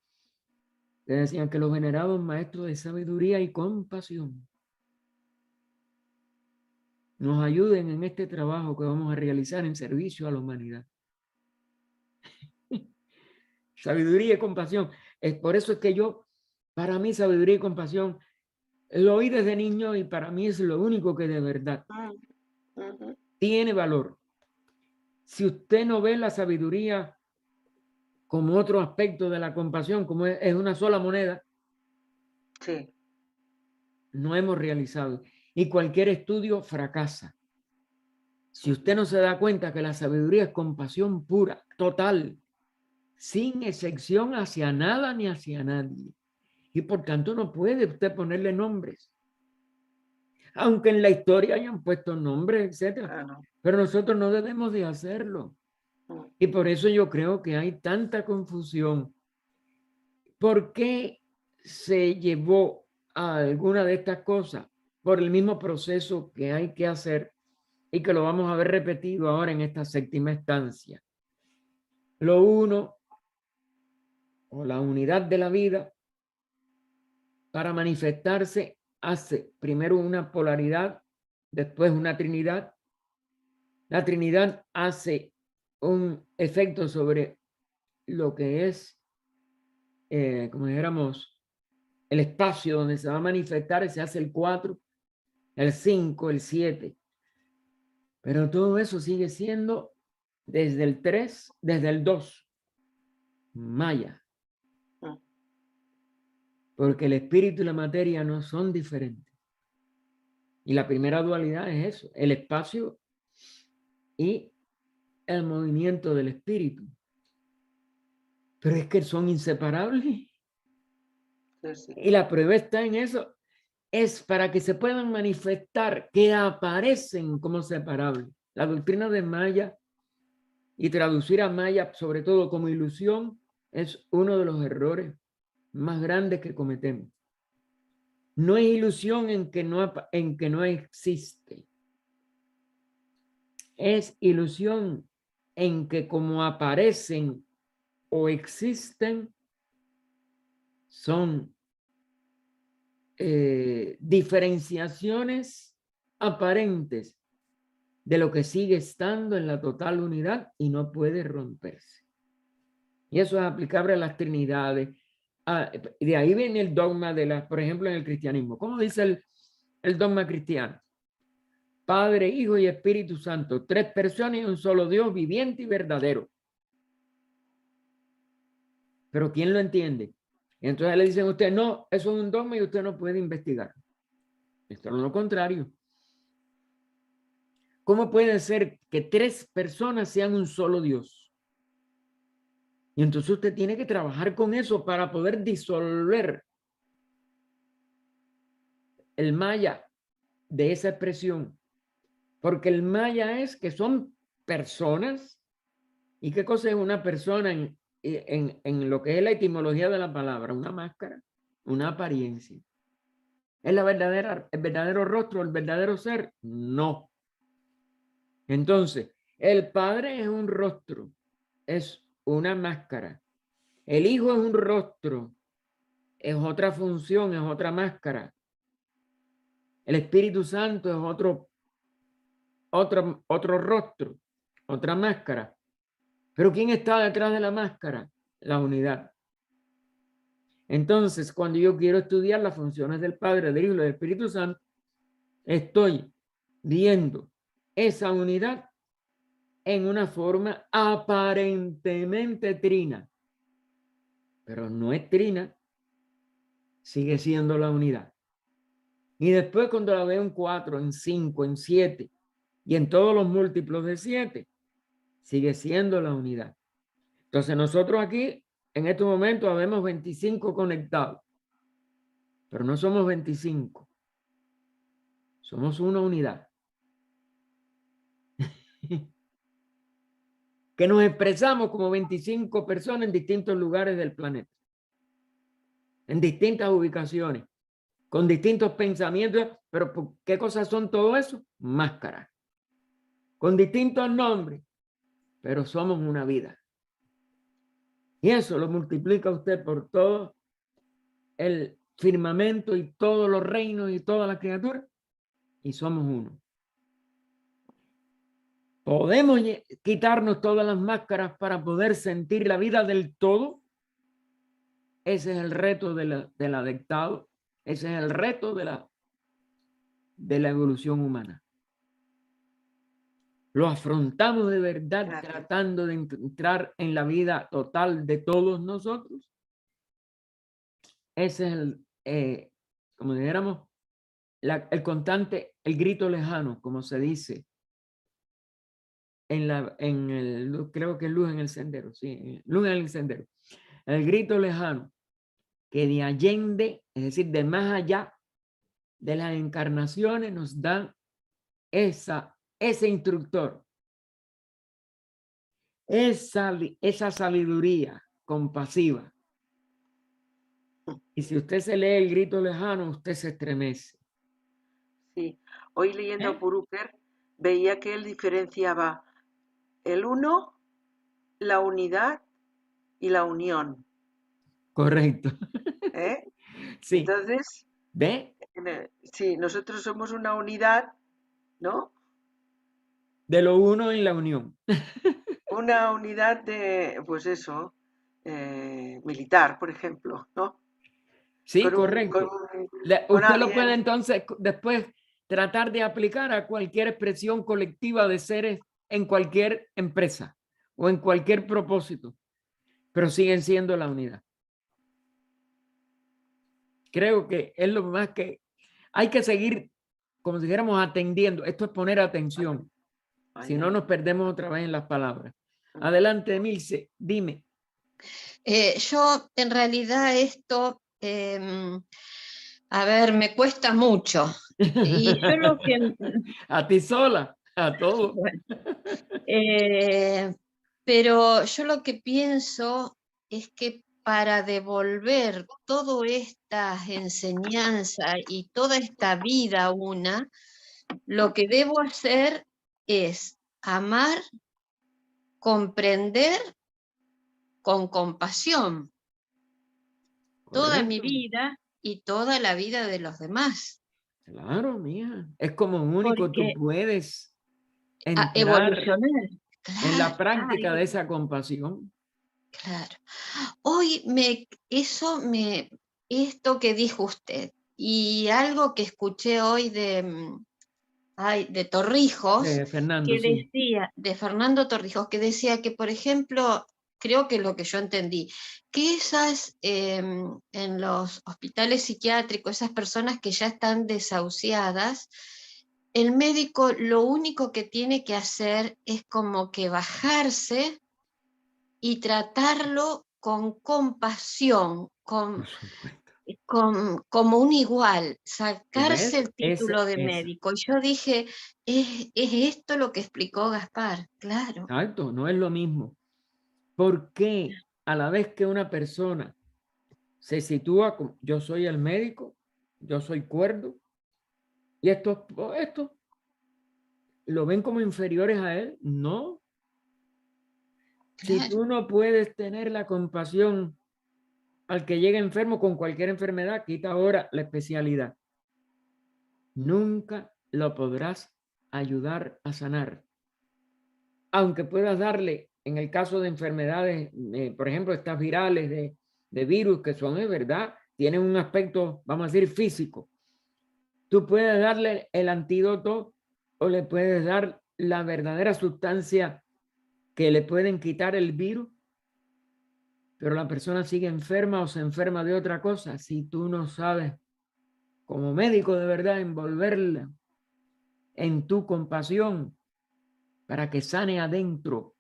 Que decían que los venerados maestros de sabiduría y compasión nos ayuden en este trabajo que vamos a realizar en servicio a la humanidad. Sabiduría y compasión. Por eso es que para mí, sabiduría y compasión, lo oí desde niño y para mí es lo único que de verdad tiene valor. Si usted no ve la sabiduría como otro aspecto de la compasión, como es una sola moneda, Sí. no hemos realizado. Y cualquier estudio fracasa. Si usted no se da cuenta que la sabiduría es compasión pura, total, sin excepción hacia nada ni hacia nadie. Y por tanto no puede usted ponerle nombres. Aunque en la historia hayan puesto nombres, etc. Pero nosotros no debemos de hacerlo. Y por eso yo creo que hay tanta confusión. ¿Por qué se llevó a alguna de estas cosas? Por el mismo proceso que hay que hacer y que lo vamos a ver repetido ahora en esta séptima estancia. Lo uno, o la unidad de la vida, para manifestarse hace primero una polaridad, después una trinidad. La trinidad hace un efecto sobre lo que es, como dijéramos, el espacio donde se va a manifestar, se hace el 4, el 5, el 7. Pero todo eso sigue siendo desde el 3, desde el 2, Maya. Porque el espíritu y la materia no son diferentes. Y la primera dualidad es eso, el espacio y el movimiento del espíritu. Pero es que son inseparables. Sí. Y la prueba está en eso. Es para que se puedan manifestar, que aparecen como separables. La doctrina de Maya y traducir a Maya, sobre todo como ilusión, es uno de los errores más grandes que cometemos. No es ilusión en que no existe. Es ilusión en que como aparecen o existen, son diferenciaciones aparentes de lo que sigue estando en la total unidad y no puede romperse. Y eso es aplicable a las trinidades. De ahí viene el dogma por ejemplo, en el cristianismo. ¿Cómo dice el dogma cristiano? Padre, Hijo y Espíritu Santo, 3 personas y un solo Dios viviente y verdadero. Pero ¿quién lo entiende? Y entonces le dicen a usted, no, eso es un dogma y usted no puede investigar. Esto es lo contrario. ¿Cómo puede ser que 3 personas sean un solo Dios? Y entonces usted tiene que trabajar con eso para poder disolver el maya de esa expresión. Porque el maya es que son personas. ¿Y qué cosa es una persona en lo que es la etimología de la palabra? Una máscara, una apariencia. ¿Es el verdadero rostro, el verdadero ser? No. Entonces, el Padre es un rostro, es una máscara. El Hijo es un rostro, es otra función, es otra máscara. El Espíritu Santo es otro rostro, otra máscara. Pero ¿quién está detrás de la máscara? La unidad. Entonces, cuando yo quiero estudiar las funciones del Padre, del Hijo y del Espíritu Santo, estoy viendo esa unidad en una forma aparentemente trina. Pero no es trina, sigue siendo la unidad. Y después cuando la veo en 4, en 5, en 7, Y en todos los múltiplos de 7 sigue siendo la unidad. Entonces nosotros aquí, en este momento, habemos 25 conectados. Pero no somos 25. Somos una unidad. Que nos expresamos como 25 personas en distintos lugares del planeta. En distintas ubicaciones. Con distintos pensamientos. Pero ¿qué cosas son todo eso? Máscaras. Con distintos nombres. Pero somos una vida. Y eso lo multiplica usted por todo el firmamento y todos los reinos y todas las criaturas. Y somos uno. ¿Podemos quitarnos todas las máscaras para poder sentir la vida del todo? Ese es el reto del adectado. Ese es el reto de la evolución humana. Lo afrontamos de verdad. Gracias. Tratando de entrar en la vida total de todos nosotros. Ese es como dijéramos, el constante, el grito lejano, como se dice. Creo que luz en el sendero, sí, luz en el sendero. El grito lejano, que de allende, es decir, de más allá de las encarnaciones, nos da ese instructor, esa sabiduría compasiva. Y si usted se lee el grito lejano, usted se estremece. Sí, hoy leyendo a Puruker, veía que él diferenciaba el uno, la unidad y la unión. Correcto. ¿Eh? Sí. Entonces, ¿ve? Sí, nosotros somos una unidad, ¿no? De lo uno en la unión. Una unidad de, pues eso, militar, por ejemplo, ¿no? Sí, correcto. Usted lo puede entonces después tratar de aplicar a cualquier expresión colectiva de seres en cualquier empresa o en cualquier propósito, pero siguen siendo la unidad. Creo que es lo más que hay que seguir, como si dijéramos, atendiendo. Esto es poner atención. Si no, nos perdemos otra vez en las palabras. Adelante, Emilce, dime. Yo, en realidad, esto, a ver, me cuesta mucho. Y yo lo que... A ti sola, a todos. Bueno, pero yo lo que pienso es que para devolver todas estas enseñanzas y toda esta vida una, lo que debo hacer es amar, comprender con compasión toda mi vida y toda la vida de los demás. Claro, mía. Es como único, tú puedes entrar evolucionar. Claro, en la práctica de esa compasión. Claro. Hoy esto que dijo usted y algo que escuché hoy de Torrijos, de Fernando, que sí. decía, de Fernando Torrijos, que decía que, por ejemplo, creo que lo que yo entendí, que en los hospitales psiquiátricos, esas personas que ya están desahuciadas, el médico lo único que tiene que hacer es como que bajarse y tratarlo con compasión, como un igual, sacarse el título de médico. Y yo dije, es esto lo que explicó Gaspar, claro. Exacto, no es lo mismo. ¿Por qué a la vez que una persona se sitúa como yo soy el médico, yo soy cuerdo, y estos lo ven como inferiores a él? No. Claro. Si tú no puedes tener la compasión al que llega enfermo con cualquier enfermedad, quita ahora la especialidad. Nunca lo podrás ayudar a sanar. Aunque puedas darle, en el caso de enfermedades, por ejemplo, estas virales de virus que son de verdad, tienen un aspecto, vamos a decir, físico. Tú puedes darle el antídoto o le puedes dar la verdadera sustancia que le pueden quitar el virus, pero la persona sigue enferma o se enferma de otra cosa. Si tú no sabes, como médico de verdad, envolverla en tu compasión para que sane adentro,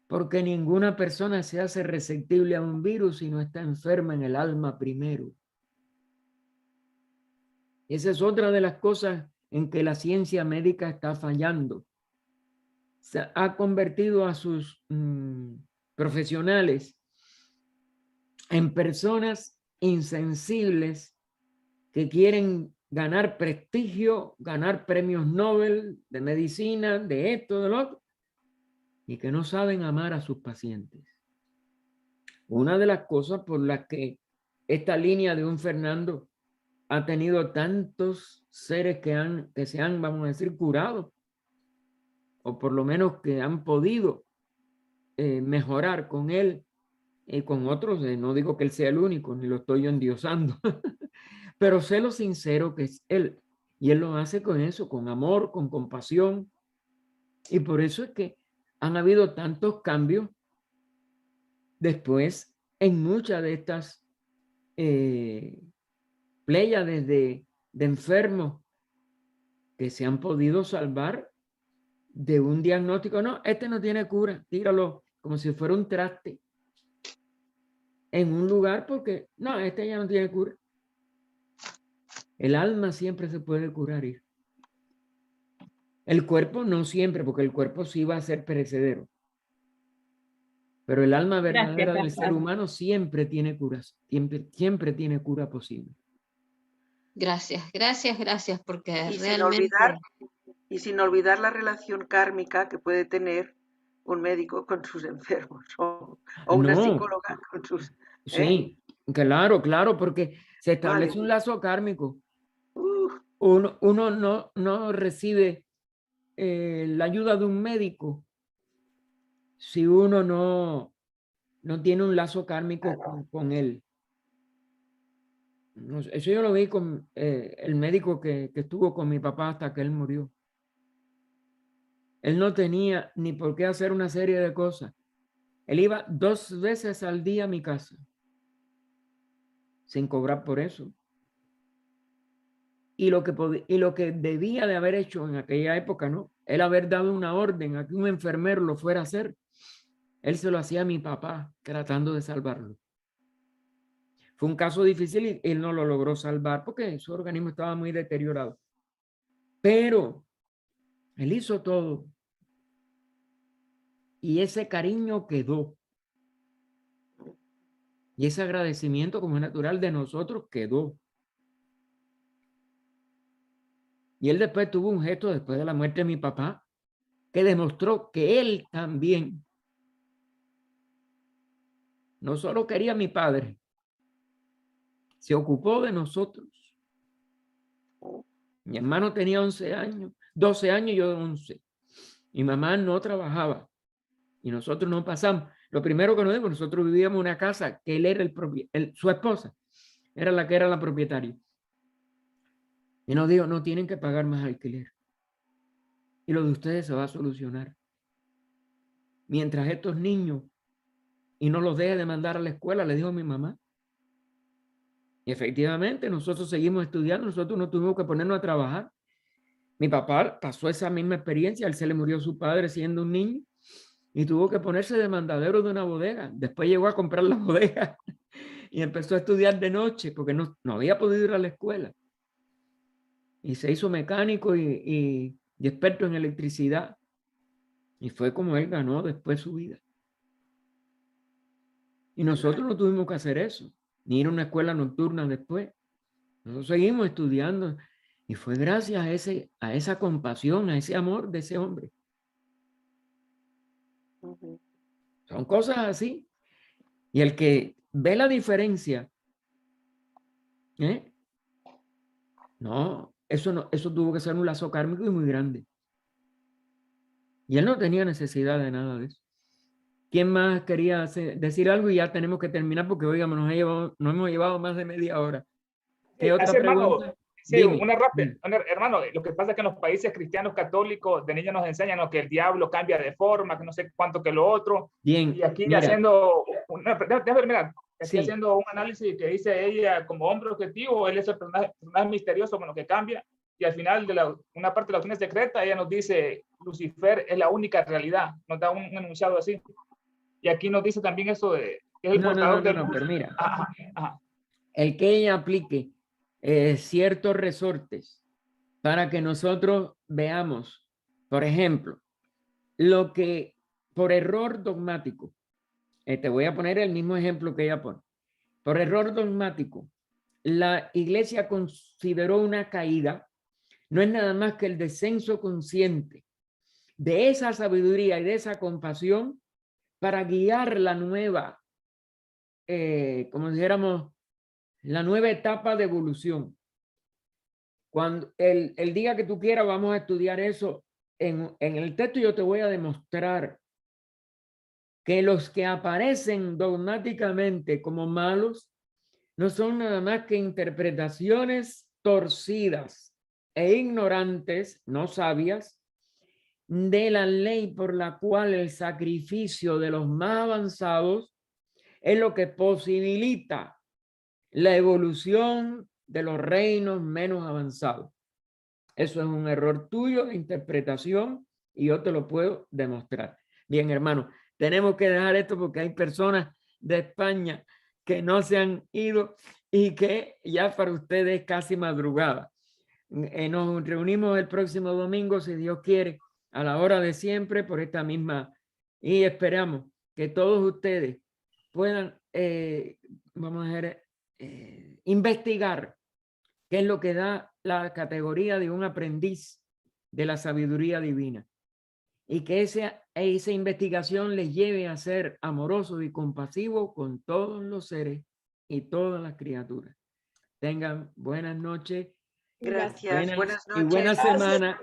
porque ninguna persona se hace receptible a un virus si no está enferma en el alma primero. Esa es otra de las cosas en que la ciencia médica está fallando. Se ha convertido a sus profesionales en personas insensibles que quieren ganar prestigio, ganar premios Nobel de medicina, de esto, de lo otro, y que no saben amar a sus pacientes. Una de las cosas por las que esta línea de un Fernando ha tenido tantos seres que se han, vamos a decir, curado, o por lo menos que han podido mejorar con él y con otros. No digo que él sea el único, ni lo estoy endiosando, pero sé lo sincero que es él. Y él lo hace con eso, con amor, con compasión. Y por eso es que han habido tantos cambios después en muchas de estas pléyades de enfermos que se han podido salvar de un diagnóstico. No, este no tiene cura, tíralo como si fuera un traste en un lugar, porque no, este ya no tiene cura. El alma siempre se puede curar. El cuerpo no siempre, porque el cuerpo sí va a ser perecedero. Pero el alma verdadera del ser humano siempre tiene curas, siempre tiene cura posible. Gracias, gracias, gracias, porque Y realmente... sin olvidar la relación kármica que puede tener un médico con sus enfermos o una psicóloga con sus... Sí, claro, claro, porque se establece un lazo kármico. Uno no recibe la ayuda de un médico si uno no tiene un lazo kármico con él. Eso yo lo vi con el médico que estuvo con mi papá hasta que él murió. Él no tenía ni por qué hacer una serie de cosas. Él iba 2 veces al día a mi casa, sin cobrar por eso. Y lo que debía de haber hecho en aquella época, ¿no? Él haber dado una orden a que un enfermero lo fuera a hacer. Él se lo hacía a mi papá, tratando de salvarlo. Fue un caso difícil y él no lo logró salvar porque su organismo estaba muy deteriorado. Pero él hizo todo. Y ese cariño quedó. Y ese agradecimiento como es natural de nosotros quedó. Y él después tuvo un gesto después de la muerte de mi papá que demostró que él también no solo quería a mi padre, se ocupó de nosotros. Mi hermano tenía 11 años, 12 años y yo 11. Mi mamá no trabajaba y nosotros no pasamos. Lo primero que nos dimos, nosotros vivíamos en una casa que él era su esposa, era la que era la propietaria. Y nos dijo, no tienen que pagar más alquiler. Y lo de ustedes se va a solucionar. Mientras estos niños, y no los deje de mandar a la escuela, le dijo mi mamá. Y efectivamente, nosotros seguimos estudiando, nosotros no tuvimos que ponernos a trabajar. Mi papá pasó esa misma experiencia, a él se le murió su padre siendo un niño y tuvo que ponerse de mandadero de una bodega. Después llegó a comprar la bodega y empezó a estudiar de noche porque no había podido ir a la escuela. Y se hizo mecánico y experto en electricidad. Y fue como él ganó después su vida. Y nosotros no tuvimos que hacer eso, ni ir a una escuela nocturna después. Nosotros seguimos estudiando. Y fue gracias a esa compasión, a ese amor de ese hombre. Son cosas así. Y el que ve la diferencia, no, eso tuvo que ser un lazo kármico y muy grande. Y él no tenía necesidad de nada de eso. ¿Quién más quería decir algo? Y ya tenemos que terminar porque, oigamos, nos hemos llevado más de media hora. ¿Qué otra pregunta? Hermano, sí, una rápida. Hermano, lo que pasa es que en los países cristianos católicos de niños nos enseñan que el diablo cambia de forma, que no sé cuánto que lo otro. Bien, y aquí mira, haciendo haciendo un análisis que dice ella como hombre objetivo, él es el personaje misterioso con lo que cambia. y al final de una parte de la doctrina secreta, ella nos dice, Lucifer es la única realidad, nos da un enunciado así. Y aquí nos dice también eso de, que es el portador de luz. Pero mira, Ajá. el que ella aplique ciertos resortes para que nosotros veamos, por ejemplo, lo que por error dogmático, te voy a poner el mismo ejemplo que ella pone, por error dogmático, la iglesia consideró una caída, no es nada más que el descenso consciente de esa sabiduría y de esa compasión para guiar la nueva, como dijéramos, la nueva etapa de evolución. Cuando el día que tú quieras vamos a estudiar eso en el texto. Yo te voy a demostrar que los que aparecen dogmáticamente como malos no son nada más que interpretaciones torcidas e ignorantes, no sabias, de la ley por la cual el sacrificio de los más avanzados es lo que posibilita la evolución de los reinos menos avanzados. Eso es un error tuyo de interpretación y yo te lo puedo demostrar. Bien, hermano, tenemos que dejar esto porque hay personas de España que no se han ido y que ya para ustedes es casi madrugada. Nos reunimos el próximo domingo, si Dios quiere, a la hora de siempre por esta misma, y esperamos que todos ustedes puedan, vamos a ver, investigar qué es lo que da la categoría de un aprendiz de la sabiduría divina, y que esa investigación les lleve a ser amorosos y compasivos con todos los seres y todas las criaturas. Tengan buenas noches. Gracias, buenas noches. Y buena semana.